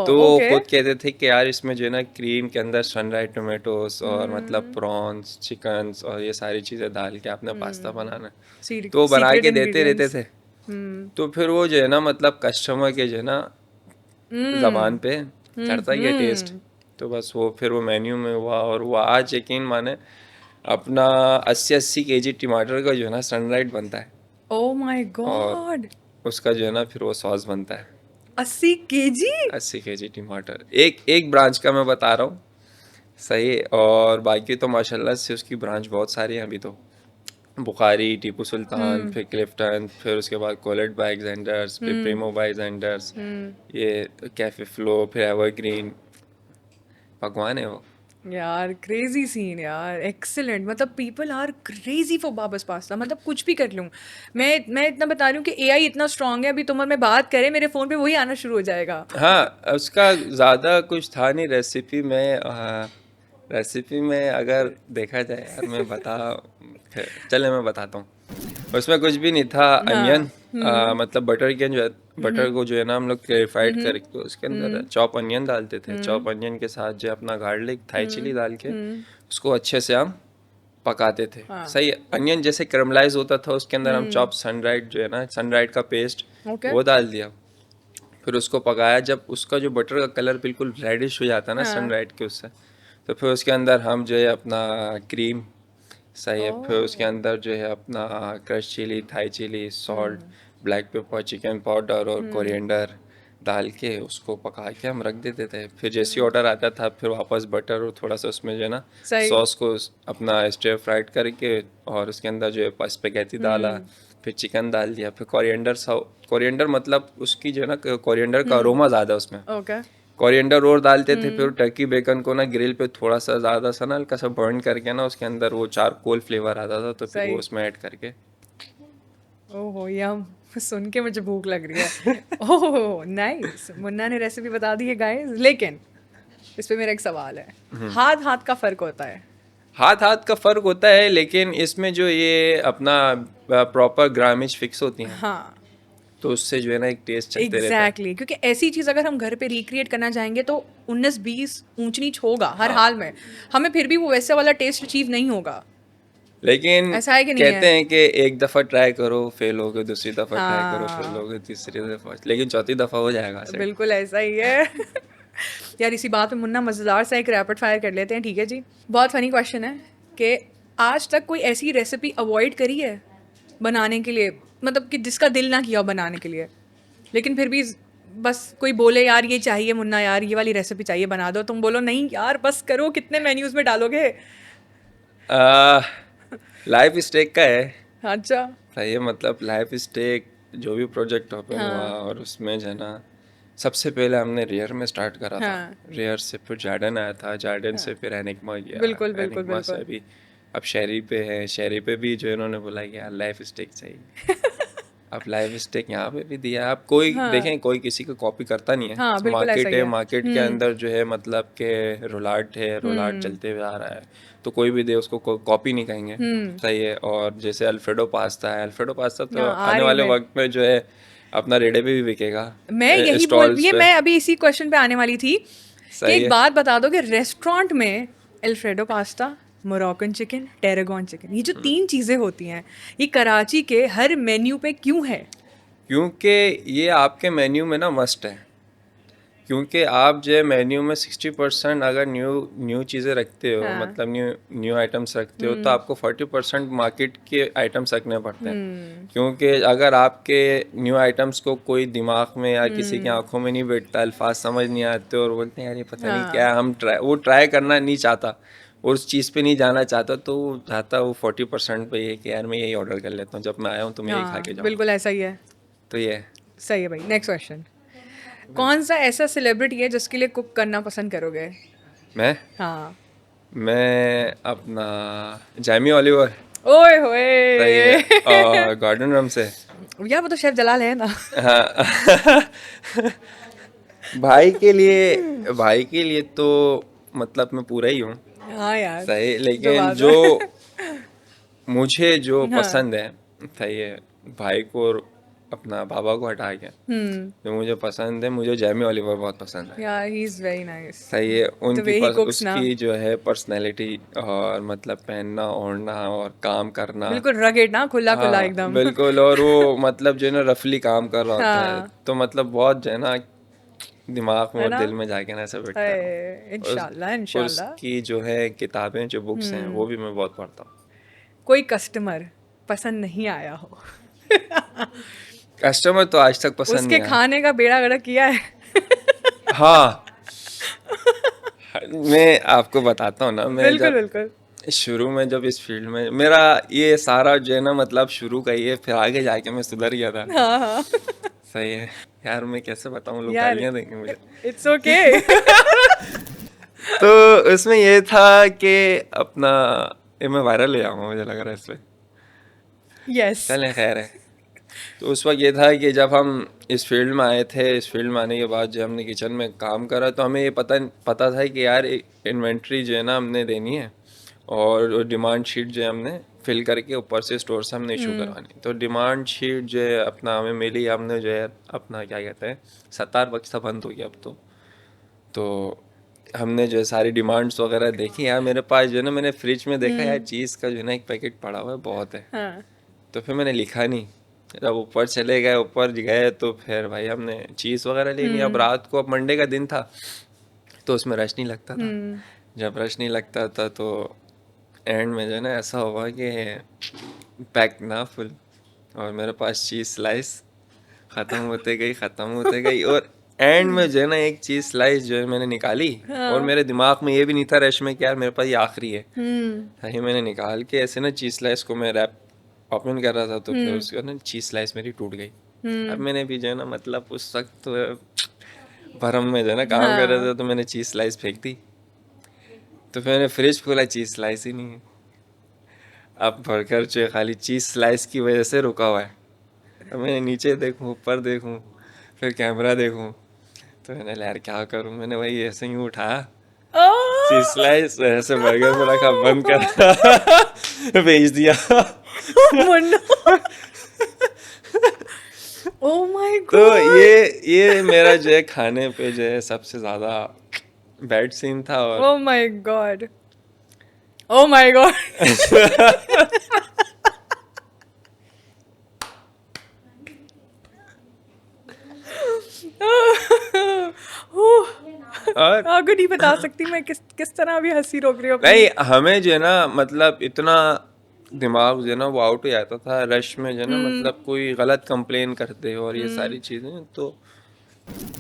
तो वो ओके। खुद कहते थे कि यार इसमें जो है ना क्रीम के अंदर सनराइज टोमेटोस और मतलब प्रॉन्स चिकन्स और ये सारी चीज़ें डाल के आपने पास्ता बनाना है। तो वो बना सीक्रेट के देते रहते इंग्रेडिएंट्स। थे। तो फिर वो जो है ना मतलब कस्टमर के जो है ना जबान पे चढ़ता गया टेस्ट। तो बस वो फिर वो मेन्यू में हुआ, और वो आज यकीन माने अपना 80-80 kg टमाटर का जो है ना सनराइज बनता है, ओह माय और गॉड, उसका जो है ना फिर वो सॉस बनता है। 80 kg? 80 kg टमाटर, एक एक ब्रांच का मैं बता रहा हूँ। सही है। और बाकी तो माशाल्लाह से उसकी ब्रांच बहुत सारी हैं अभी तो। बुखारी, टीपू सुल्तान, फिर क्लिफ्टन, फिर उसके बाद कोलेट बाय एलेक्जेंडर्स, फिर प्रीमो बाय एलेक्जेंडर्स, ये कैफे फ्लो, फिर एवरग्रीन। भगवान है वो। यार क्रेजी सीन यार, एक्सीलेंट। मतलब people are crazy for Babar's pasta, मतलब कुछ भी कर लूँ। मैं इतना बता रही हूँ कि एआई इतना स्ट्रांग है, अभी तुम और मैं बात करें मेरे फ़ोन पे वही आना शुरू हो जाएगा। हाँ, उसका ज़्यादा कुछ था नहीं रेसिपी में। रेसिपी में अगर देखा जाए यार, मैं बता, फिर चले मैं बताता हूँ। उसमें कुछ भी नहीं था। अनियन, हाँ। मतलब बटर के जो है, बटर को जो है ना हम लोग क्लेरिफाइड करके उसके अंदर चॉप अनियन डालते थे। चॉप अनियन के साथ जो है अपना गार्लिक थाई चिली डाल के उसको अच्छे से हम पकाते थे। हाँ। सही है। अनियन जैसे कैरमलाइज होता था उसके अंदर हम चॉप सनराइज जो है ना, सनराइज का पेस्ट ओके। वो डाल दिया। फिर उसको पकाया, जब उसका जो बटर का कलर बिल्कुल रेडिश हो जाता है ना हाँ। सनराइज के उससे, तो फिर उसके अंदर हम जो है अपना क्रीम, सही है, फिर उसके ओह। अंदर जो है अपना crush chilli, Thai chilli, salt, black pepper, chicken powder और कोरिएंडर डाल के उसको पका के हम रख देते थे। फिर जैसे ही ऑर्डर आता था फिर वापस बटर और थोड़ा सा उसमें जो है ना सही। सॉस को अपना स्टर फ्राइड करके, और उसके अंदर जो है स्पेगेटी डाला, फिर चिकन डाल दिया, फिर कोरिएंडर, कोरिएंडर मतलब उसकी जो है ना कोरिएंडर का अरोमा ज़्यादा उसमें, ओके। कोरिएंडर और डालते थे। फिर टर्की बेकन को ना ग्रिल पे थोड़ा सा ज़्यादा सा ना हल्का सा बर्न करके ना उसके अंदर वो चारकोल फ्लेवर आता था, तो फिर वो सही। उसमें ऐड करके। ओहो यम, सुन के मुझे भूख लग रही है। ओह नाइस, मुन्ना ने रेसिपी बता दी है गाइस। लेकिन इस पे मेरा एक सवाल है, हाथ हाथ का फर्क होता है। हाथ हाथ का फ़र्क होता है, लेकिन इसमें जो ये अपना प्रॉपर ग्रामेज फिक्स होती हैं, हाँ तो उससे जो है ना एक टेस्ट चलते रहता है। एग्जैक्टली, क्योंकि ऐसी चीज़ अगर हम घर पे रिक्रिएट करना चाहेंगे तो 19-20 ऊंच नीच होगा हर हाँ। हाल में, हमें फिर भी वो वैसे वाला टेस्ट अचीव नहीं होगा। लेकिन ऐसा है कि नहीं कहते है? हैं कि एक दफ़ा ट्राई करो फेल हो गए, दूसरी दफ़ा ट्राई करो फेल हो हाँ गए, तीसरी दफ़ा, लेकिन चौथी दफ़ा हो जाएगा सेट। बिल्कुल ऐसा ही है। यार इसी बात पे मुन्ना मज़ेदार सा एक रैपिड फायर कर लेते हैं, ठीक है जी? बहुत फनी क्वेश्चन है कि आज तक कोई ऐसी रेसिपी अवॉइड करी है बनाने के लिए, मतलब कि जिसका दिल ना किया हो बनाने के लिए, लेकिन फिर भी बस कोई बोले यार ये चाहिए मुन्ना, यार ये वाली रेसिपी चाहिए बना दो, तुम बोलो नहीं यार बस करो, कितने मेन्यूज़ में डालोगे? लाइफ स्टेक का है। अच्छा। सही है। मतलब लाइफ स्टेक जो भी प्रोजेक्ट ओपन हुआ, हाँ और उसमें जो है ना सबसे पहले हमने रेयर में स्टार्ट करा था। हाँ रेयर से फिर जार्डन आया था, जार्डन से फिर एनिग्मा गया, बिल्कुल बिल्कुल एनिग्मा से बिल्कुल। अभी अब शेरी पे है। शेरी पे भी जो इन्होंने बोला कि यार लाइफ स्टेक चाहिए, अब लाइफ स्टेक यहाँ पे भी दिया। अब कोई हाँ देखें, कोई किसी को कॉपी करता नहीं है। हाँ बिल्कुल ऐसा मार्केट ही है, है। मार्केट के अंदर जो है मतलब के रोलाट है, रोलाट चलते हुए आ रहा है, तो कोई भी दे उसको कॉपी नहीं कहेंगे। सही है। और जैसे अल्फ्रेडो पास्ता है, अल्फ्रेडो पास्ता तो हाँ आ आने रही वाले मैं वक्त में जो है अपना रेडे पे भी बिकेगा, मैं यही बोल, स्टॉल्स ये पे। मैं अभी इसी क्वेश्चन पे आने वाली थी कि सही एक है। बात बता दो कि रेस्टोरेंट में alfredo pasta, Moroccan chicken, tarragon chicken, ये जो 3 चीज़ें होती हैं, ये कराची के हर मेन्यू पे क्यों है? क्योंकि ये आपके मेन्यू में ना मस्ट है। क्योंकि आप जो है मेन्यू में 60% अगर न्यू चीज़ें रखते हो, मतलब न्यू आइटम्स रखते हो, तो आपको 40% मार्केट के आइटम्स रखने पड़ते हैं। क्योंकि अगर आपके न्यू आइटम्स को कोई दिमाग में या किसी की आंखों में नहीं बैठता, अल्फाज समझ नहीं आते और बोलते हैं यार ये पता नहीं क्या है, हम ट्राई करना नहीं चाहता और उस चीज़ पे नहीं जाना चाहता, तो वो चाहता वो 40% पे ये कि यार मैं यही ऑर्डर कर लेता हूँ, जब मैं आया हूँ तो मैं यही खा के जाऊँ। बिल्कुल ऐसा ही है। तो ये है। सही है भाई। नेक्स्ट क्वेश्चन, कौन सा ऐसा सेलिब्रिटी है जिसके लिए कुक करना पसंद करोगे? मैं हाँ। मैं अपना जैमी ऑलिवर, ओए सही है, होए। और गॉर्डन रमसे। यार वो तो शेफ जलाल है ना। हाँ भाई के लिए तो मतलब मैं पूरा ही हूँ, हाँ यार, सही, जो लेकिन बात जो है। मुझे जो हाँ। पसंद है, सही है, भाई को और अपना बाबा को हटा के जो मुझे पसंद है, मुझे जैमी ऑलिवर बहुत पसंद है। यार ही इज वेरी नाइस। सही है, द वे ही कुक्स ना, उसकी जो है पर्सनैलिटी और मतलब पहनना ओढ़ना और काम करना, बिल्कुल रगेड ना, खुला खुला हाँ एकदम। बिल्कुल, और वो मतलब जो है ना रफली काम कर रहा होता है, हाँ। तो मतलब बहुत जो है ना दिमाग में है और ना। दिल में जाके ना ऐसा बैठता है। इंशाल्लाह और इंशाल्लाह। उसकी जो है किताबें, जो बुक्स हैं, वो भी मैं बहुत पढ़ता हूँ। कोई कस्टमर पसंद नहीं आया हो? कस्टमर तो आज तक पसंद उसके नहीं आया। खाने का बेड़ा गर्क किया है? हाँ, मैं आपको बताता हूँ ना, मैं बिल्कुल जब बिल्कुल। शुरू में जब इस फील्ड में मेरा ये सारा जो है ना मतलब शुरू का ये, फिर आगे जाके मैं सुधर गया था। हाँ हाँ। सही है यार, मैं कैसे बताऊँ, लोग यार गालियाँ देंगे मुझे। It's okay. तो उसमें ये था कि अपना, ये मैं वायरल ले आऊँगा मुझे लग रहा है इस पे, यस। चलें खैर है। तो उस वक्त ये था कि जब हम इस फील्ड में आए थे, इस फील्ड में आने के बाद जब हमने किचन में काम करा, तो हमें ये पता था कि यार इन्वेंट्री जो है ना हमने देनी है, और डिमांड शीट जो है हमने फिल करके ऊपर से स्टोर से हमने इशू करवानी। तो डिमांड शीट जो है अपना हमें मिली, हमने जो है अपना क्या कहते हैं, 70 बक्सा बंद हो गया अब तो हमने जो है सारी डिमांड्स वगैरह देखी। यार मेरे पास जो है ना, मैंने फ्रिज में देखा यार चीज़ का जो है ना एक पैकेट पड़ा हुआ है, बहुत है। हाँ। तो फिर मैंने लिखा नहीं, जब ऊपर चले गए, ऊपर गए तो फिर भाई हमने चीज़ वगैरह लेनी। अब रात को, अब मंडे का दिन था, तो उसमें रश नहीं लगता था। जब रश नहीं लगता था तो एंड में जो है ना ऐसा हुआ कि पैक ना फुल, और मेरे पास चीज़ स्लाइस ख़त्म होते गई और एंड में जो है ना एक चीज़ स्लाइस जो है मैंने निकाली, और मेरे दिमाग में ये भी नहीं था रश में कि यार मेरे पास ये आखिरी है। सही, मैंने निकाल के ऐसे ना चीज़ स्लाइस को मैं रैप ओपन कर रहा था, तो फिर उसके ना चीज़ स्लाइस मेरी टूट गई। अब मैंने भी जो है ना मतलब उस वक्त भरम में जो है ना काम कर रहा था, तो मैंने चीज़ स्लाइस फेंक दी। तो फिर मैंने फ्रिज खोला, चीज़ स्लाइस ही नहीं है। अब बर्गर जो है खाली चीज़ स्लाइस की वजह से रुका हुआ है। अब मैंने नीचे देखूँ, ऊपर देखूँ, फिर कैमरा देखूँ, तो मैंने यार क्या करूँ, मैंने वही ऐसे ही उठाया, चीज़ स्लाइस ऐसे बर्गर में रखा, बंद कर भेज दिया। ओह माय तो गॉड। ये मेरा जो है खाने पे जो है सबसे ज़्यादा बैड सीन था। और oh my God. Oh my God. और आपको नहीं बता सकती मैं किस तरह अभी हंसी रोक रही हूँ अपनी। नहीं, हमें जो है ना मतलब इतना दिमाग जो है ना वो आउट हो जाता था रश में, जो है ना मतलब कोई गलत कंप्लेन करते और ये सारी चीज़ें। तो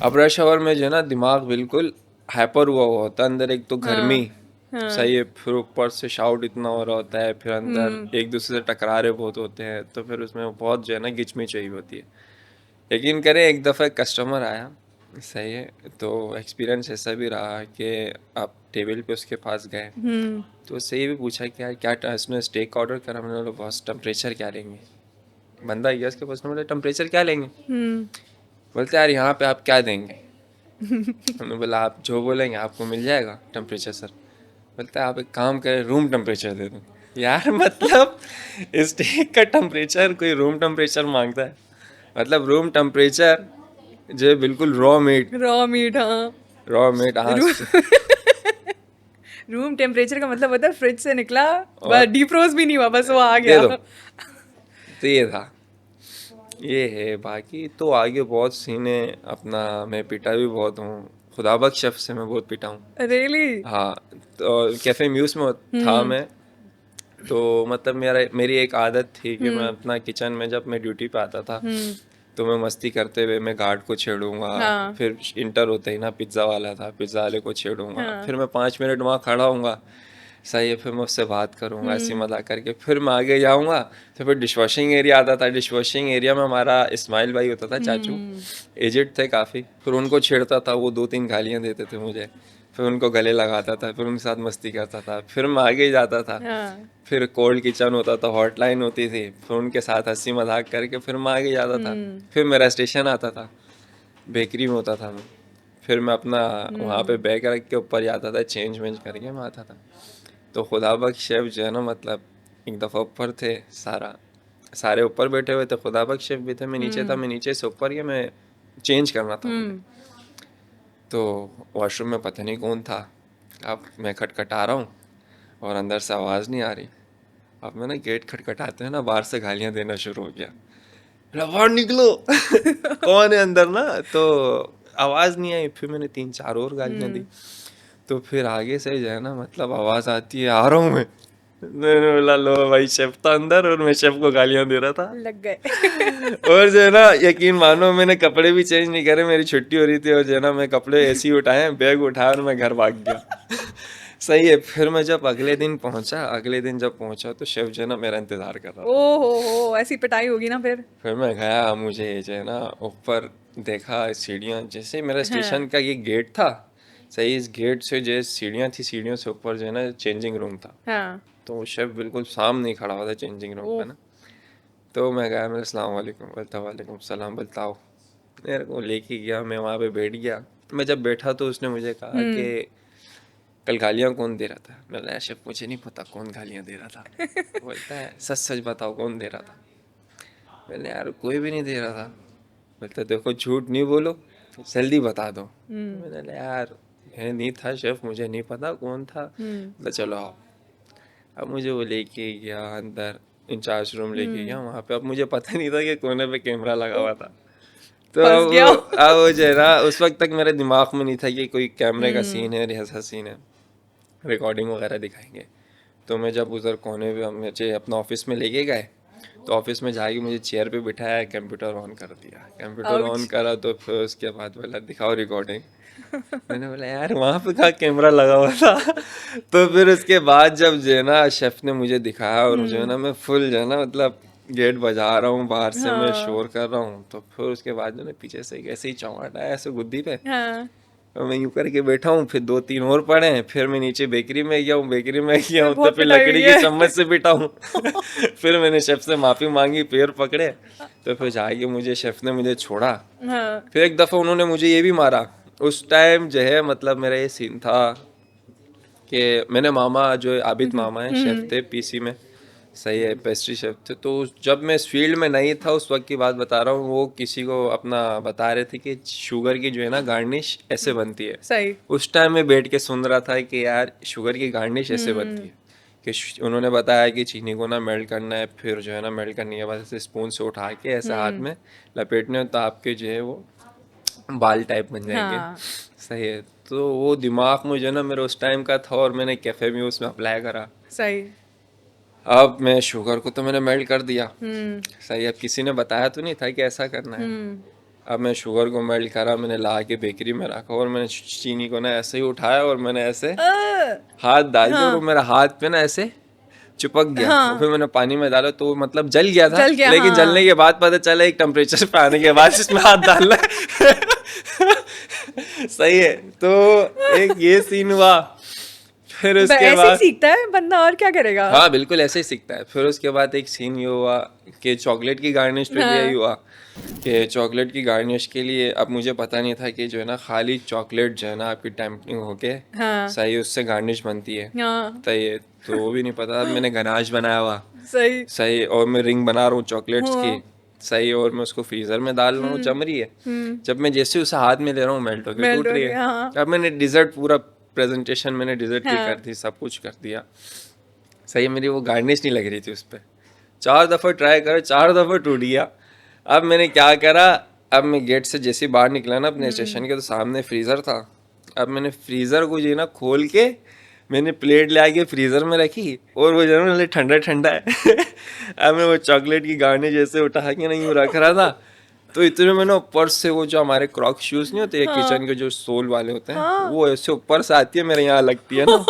अब रश आवर में जो है ना दिमाग बिल्कुल हाइपर हुआ होता है अंदर, एक तो गर्मी, सही है, फिर ऊपर से शाउट इतना हो रहा होता है, फिर अंदर एक दूसरे से टकरारे बहुत होते हैं, तो फिर उसमें बहुत जो है ना गिचमी चाहिए होती है। यकीन करें, एक दफ़ा कस्टमर आया, सही है, तो एक्सपीरियंस ऐसा भी रहा कि आप टेबल पे उसके पास गए, तो उससे ये भी पूछा कि यार क्या इसने स्टेक ऑर्डर करा, मैंने बोला बॉस टेम्परेचर क्या लेंगे। बंदा गया उसके पास, बोला टेम्परेचर क्या लेंगे। बोलते यार यहाँ पे आप क्या देंगे। हमने बोला आप जो बोलेंगे आपको मिल जाएगा टेम्परेचर सर। बोलते आप एक काम करें, रूम टेम्परेचर दे दूँ। यार मतलब स्टेक का टेम्परेचर कोई रूम टेम्परेचर मांगता है। मतलब रूम टेम्परेचर जो है बिल्कुल रॉ मीट, हाँ। हाँ रूम टेम्परेचर का मतलब होता है फ्रिज से निकला, और डीफ्रोज भी नहीं हुआ, बस वो आ दे गया। दो। तो ये था, ये है, बाकी तो आगे बहुत सीन है अपना। मैं पिटा भी बहुत हूँ, खुदाबख्श शेफ से मैं बहुत पिटा हूँ। रियली? हाँ, तो कैफे म्यूज में था मैं, तो मतलब मेरी एक आदत थी कि मैं अपना किचन में जब मैं ड्यूटी पे आता था तो मैं मस्ती करते हुए मैं गार्ड को छेड़ूंगा। हाँ। फिर इंटर होते ही ना पिज्ज़ा वाला था, पिज्ज़ा वाले को छेड़ूंगा। हाँ। फिर मैं 5 मिनट वहाँ खड़ा हूँगा, सही है, फिर मैं उससे बात करूंगा ऐसी मजाक करके। फिर मैं आगे जाऊंगा तो फिर डिश वॉशिंग एरिया आता था। डिश वॉशिंग एरिया में हमारा इस्माइल भाई होता था, चाचू, एजेड थे काफ़ी। फिर उनको छेड़ता था, वो 2-3 गालियाँ देते थे मुझे, फिर उनको गले लगाता था, फिर उनके साथ मस्ती करता था। फिर मैं आगे जाता था, हाँ। फिर कोल्ड किचन होता था, हॉटलाइन होती थी, फिर उनके साथ हंसी मजाक करके फिर मैं आगे जाता था। फिर मेरा स्टेशन आता था, बेकरी में होता था मैं, फिर मैं अपना वहाँ पे बैग रख के ऊपर जाता था, चेंज वेंज करके मैं आता था। तो खुदाबख्श शेफ जो है ना, मतलब एक दफ़ा ऊपर थे, सारे ऊपर बैठे हुए थे, खुदाबख्श शेफ भी थे, मैं नीचे था। मैं नीचे से ऊपर गया, मैं चेंज करना था मुझे। तो वॉशरूम में पता नहीं कौन था, अब मैं खटखटा रहा हूँ और अंदर से आवाज़ नहीं आ रही। अब मैं ना गेट खटखटाते हैं ना, बाहर से गालियाँ देना शुरू हो गया, बोला, बाहर निकलो कौन है अंदर ना। तो आवाज़ नहीं आई, फिर मैंने 3-4 और गालियाँ दी। तो फिर आगे से जो है ना, मतलब आवाज़ आती है, आ रहा हूँ मैंने बोला, लो भाई, शेफ था अंदर और मैं शेफ को गालियाँ दे रहा था। लग गए। और जो है ना, यकीन मानो, मैंने कपड़े भी चेंज नहीं करे, मेरी छुट्टी हो रही थी, और जो है ना, मैं कपड़े ऐसे ही उठाए, बैग उठाया और मैं घर भाग गया। सही है। फिर मैं जब अगले दिन पहुंचा तो शेफ जो है ना मेरा इंतजार कर रहा था। ओहो, ऐसी पिटाई होगी ना फिर। फिर मैं गया, मुझे जो है ना ऊपर देखा सीढ़ियाँ, जैसे ही मेरा हाँ। स्टेशन का ये गेट था, सही, इस गेट से जो सीढ़ियाँ थी, सीढ़ियों से ऊपर जो है ना चेंजिंग रूम था। हाँ। तो वो शेफ बिल्कुल सामने ही खड़ा हुआ था चेंजिंग रूम पे ओह। ना। तो मैं गया, मेरे अस्सलाम वालेकुम, बोलता वालेकुम सलाम, बोलता आओ। मेरे को लेके गया, मैं वहाँ पे बैठ गया। मैं जब बैठा तो उसने मुझे कहा कि कल गालियाँ कौन दे रहा था। मैं बोला, शेफ मुझे नहीं पता कौन गालियाँ दे रहा था। बोलता है, सच सच बताओ कौन दे रहा था। मैंने, यार कोई भी नहीं दे रहा था। बोलता, देखो झूठ नहीं बोलो, जल्दी बता दो। मैंने बोला, यार मैं नहीं था शेफ, मुझे नहीं पता कौन था। बोला, चलो आओ। अब मुझे वो लेके गया अंदर, इंचार्ज रूम लेके गया वहाँ पे। अब मुझे पता नहीं था कि कोने पे कैमरा लगा हुआ था। तो फंस गया। अब वो जो है ना, उस वक्त तक मेरे दिमाग में नहीं था कि कोई कैमरे का सीन है, ऐसा सीन है, रिकॉर्डिंग वगैरह दिखाएंगे। तो मैं जब उधर कोने पे मुझे अपना ऑफिस में लेके गए, तो ऑफिस में जाके मुझे चेयर पे बिठाया, कंप्यूटर ऑन कर दिया। Computer on ouch. करा तो फिर उसके बाद बोला, दिखाओ रिकॉर्डिंग। मैंने बोला, यार वहाँ पे कहाँ कैमरा लगा हुआ था। तो फिर उसके बाद जब जो है ना शेफ ने मुझे दिखाया, और जो है ना मैं फुल जो है ना, मतलब गेट बजा रहा हूँ, बाहर से मैं हाँ। शोर कर रहा हूँ। तो फिर उसके बाद जो है पीछे से ऐसे ही चौंकाट आया, ऐसे गुद्दी पे। हाँ। और मैं यूं करके बैठा हूँ, फिर 2-3 और पड़े हैं। फिर मैं नीचे बेकरी में गया हूँ, तो बहुत फिर पिटाई हुई लकड़ी की है। चम्मच से पिटा हूँ। फिर मैंने शेफ से माफ़ी मांगी, पैर पकड़े, तो फिर जाके मुझे शेफ ने मुझे छोड़ा। हाँ। फिर एक दफ़ा उन्होंने मुझे ये भी मारा। उस टाइम जो है, मतलब मेरा ये सीन था कि मैंने मामा, जो आबिद मामा है, शेफ थे पीसी में, सही है, पेस्ट्री शेफ थे। तो जब मैं इस फील्ड में नहीं था, उस वक्त की बात बता रहा हूँ, वो किसी को अपना बता रहे थे कि शुगर की जो है ना गार्निश ऐसे बनती है। सही। उस टाइम मैं बैठ के सुन रहा था कि यार शुगर की गार्निश ऐसे बनती है, कि उन्होंने बताया कि चीनी को ना मेल्ट करना है, फिर जो है ना मेल्ट करने के बाद ऐसे स्पून से उठा के ऐसे हाथ में लपेटने हो, तो आपके जो है वो बाल टाइप बन जाएंगे। हाँ। सही है। तो वो दिमाग में जो है ना मेरे उस टाइम का था, और मैंने कैफे में उसमें अप्लाई करा। सही। अब मैं शुगर को तो मैंने मेल्ट कर दिया, सही। अब किसी ने बताया तो नहीं था कि ऐसा करना है। अब मैं शुगर को मेल्ट करा, मैंने ला के बेकरी में रखा, और मैंने चीनी को ना ऐसे ही उठाया, और मैंने ऐसे हाथ डाल दिया, और वो मेरा हाथ पे ना ऐसे चिपक गया। और फिर मैंने पानी में डाला तो वो मतलब जल गया था। जल गया, लेकिन हाँ। जलने के बाद पता चला एक टेम्परेचर पे आने के बाद इसमें हाथ डालना है। सही है। तो एक ये सीन हुआ। फिर उसके ऐसे ही बाद सीखता है बंदा, और क्या करेगा। हाँ, बिल्कुल ऐसे ही सीखता है। फिर उसके बाद एक सीन ये हुआ कि चॉकलेट की गार्निश पे भी यही हुआ कि चॉकलेट की गार्निश के लिए, अब मुझे पता नहीं था कि जो है ना खाली चॉकलेट जो है ना आपकी टेम्परिंग होके हाँ। सही उससे गार्निश बनती है। हाँ। सही है। तो वो भी नहीं पता। अब मैंने गनाश बनाया हुआ, सही। सही, और मैं रिंग बना रहा हूँ चॉकलेट्स की, हाँ। सही, और मैं उसको फ्रीजर में डाल रहा हूँ, जम रही है। जब मैं जैसे उसे हाथ में ले रहा हूँ, मेल्ट होकर मेल्ट टूट हो रही गया, है। हाँ। अब मैंने डिजर्ट पूरा प्रेजेंटेशन मैंने डिजर्ट की हाँ। कर दी, सब कुछ कर दिया, सही है। मेरी वो गार्निश नहीं लग रही थी उस पर। 4 दफ़ा ट्राई करा, 4 दफ़ा टूट गया। अब मैंने क्या करा, अब मैं गेट से जैसे ही बाहर निकला ना अपने स्टेशन के, तो सामने फ्रीज़र था। अब मैंने फ्रीज़र को जो है ना खोल के मैंने प्लेट ले आके फ्रीज़र में रखी, और वो जो है ना ठंडा ठंडा है। अब मैं वो चॉकलेट की गाने जैसे उठा के नहीं रख रहा था, तो इतने में ना ऊपर से वो जो हमारे क्रॉक शूज़ नहीं होते, किचन के जो सोल वाले होते हैं, वो ऐसे ऊपर से आती है मेरे यहाँ लगती है ना।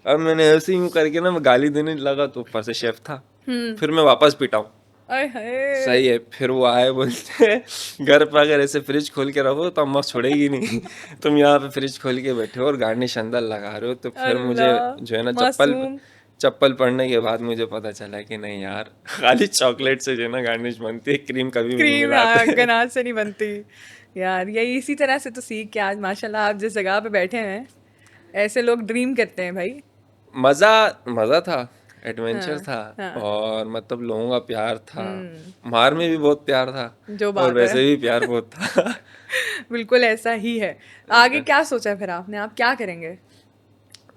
अब मैंने ऐसे ही करके ना मैं गाली देने लगा, तो ऊपर से शेफ था। फिर मैं वापस पिटाऊँ, आय हाय। सही है। फिर वो आए, बोलते हैं घर पर अगर ऐसे फ्रिज खोल के रखो तो अम्मा छोड़ेगी नहीं। तुम यहाँ पे फ्रिज खोल के बैठे हो और गार्निश अंदर लगा रहे हो। तो फिर मुझे अल्लाह, जो है ना मासूम। चप्पल पढ़ने के बाद मुझे पता चला कि नहीं यार, खाली चॉकलेट से जो है ना गार्निश बनती है, क्रीम कभी भी नहीं क्रीम, हाँ, मिलाते। गनाज से नहीं बनती यार। यही इसी तरह से तो सीख के आज माशाल्लाह आप जिस जगह पे बैठे हैं, ऐसे लोग ड्रीम करते हैं भाई। मजा था, एडवेंचर हाँ, था, हाँ। और मतलब लोगों का प्यार था। मार में भी बहुत प्यार था, जो और बात वैसे है। भी प्यार बहुत था। बिल्कुल ऐसा ही है। आगे क्या सोचा फिर आपने, आप क्या करेंगे,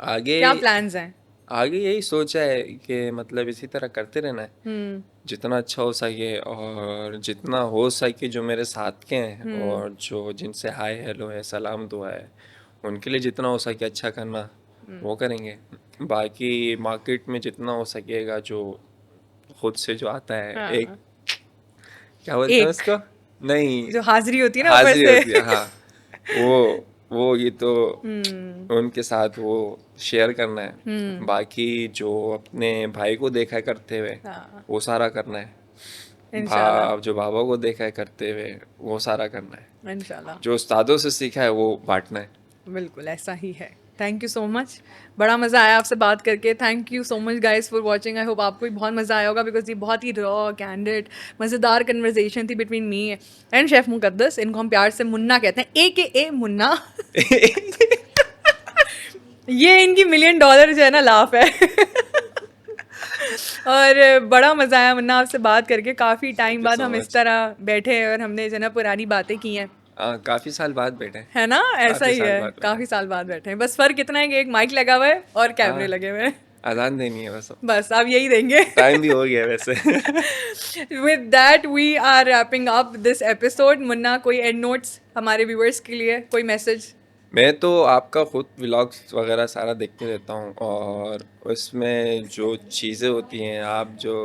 आगे क्या प्लान्स हैं? आगे यही सोचा है कि मतलब इसी तरह करते रहना है, जितना अच्छा हो सके, और जितना हो सके जो मेरे साथ के हैं और जो जिनसे हाय हेलो है, सलाम दुआ है, उनके लिए जितना हो सके अच्छा करना, वो करेंगे। बाकी मार्केट में जितना हो सकेगा, जो खुद से जो आता है, हाँ। एक क्या बोलते हैं एक उसको, नहीं, जो हाजिरी होती है ना ऊपर हाजिरी से। होती है, हाँ, वो ये तो उनके साथ वो शेयर करना है। बाकी जो अपने भाई को देखा है करते हुए, हाँ, वो सारा करना है। इंशाल्लाह, जो बाबा को देखा है करते हुए, वो सारा करना है। इंशाल्लाह। जो उस्तादों से सीखा है, वो बांटना है। बिल्कुल ऐसा ही है। थैंक यू सो मच, बड़ा मज़ा आया आपसे बात करके। Thank you so much guys for watching. I hope आपको भी बहुत मज़ा आया होगा, बिकॉज ये बहुत ही रॉ, कैंडिड, मज़ेदार कन्वर्सेशन थी बिटवीन मी एंड शेफ मुकद्दस। इनको हम प्यार से मुन्ना कहते हैं, AKA मुन्ना। ये इनकी $1 मिलियन जो है ना लाफ है। और बड़ा मज़ा आया मुन्ना आपसे बात करके। काफ़ी टाइम Thank you बाद so हम इस much. तरह बैठे हैं और हमने जो है ना पुरानी बातें की हैं, काफी साल बाद बैठे हैं। है ना? ऐसा काफी ही साल है, बाद बैठे काफ़ी हैं। साल बाद बैठे हैं। बस फ़र्क इतना है कि एक माइक लगा हुआ है और कैमरे हाँ, लगे हुए हैं। अजान देनी है बस। बस आप यही देंगे। टाइम भी हो गया वैसे। With that we are wrapping up this episode. Munna, कोई एंड नोट्स हमारे व्यूअर्स के लिए, कोई मैसेज? मैं तो आपका खुद व्लॉग्स वगैरह सारा देखते रहता हूँ, और उसमें जो चीज़ें होती हैं, आप जो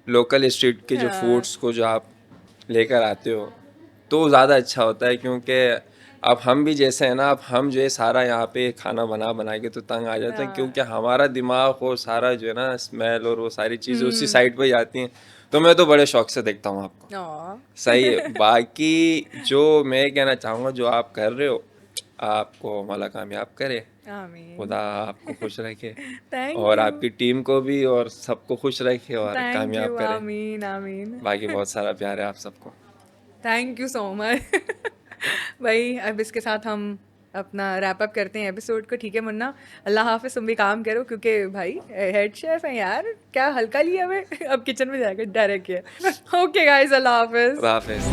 लोकल स्ट्रीट के जो हाँ। फूड्स को जो आप लेकर आते हो, तो ज़्यादा अच्छा होता है। क्योंकि अब हम भी जैसे हैं ना, अब हम जो है सारा यहाँ पे खाना बना के तो तंग आ जाता है, क्योंकि हमारा दिमाग और सारा जो है ना स्मेल और वो सारी चीज़ें उसी साइड पे ही आती हैं। तो मैं तो बड़े शौक से देखता हूँ आपको। Aw. सही है। बाकी जो मैं कहना चाहूँगा, जो आप कर रहे हो, आपको मौला कामयाब करे, आमीन। खुदा आपको खुश रखे, थैंक और यू, आपकी टीम को भी और सबको खुश रखे और थैंक कामयाब यू, करे। आमीन आमीन। बाकी बहुत सारा प्यार है आप सबको। Thank you so much. भाई अब इसके साथ हम अपना रैप अप करते हैं एपिसोड को, ठीक है मुन्ना? अल्लाह हाफिज़, तुम भी काम करो, क्योंकि भाई हेड शेफ है यार, क्या हल्का लिया हमें। अब किचन में जाएगा डायरेक्ट किया। ओके गाइस, अल्लाह हाफिज़। खुदा हाफिज़।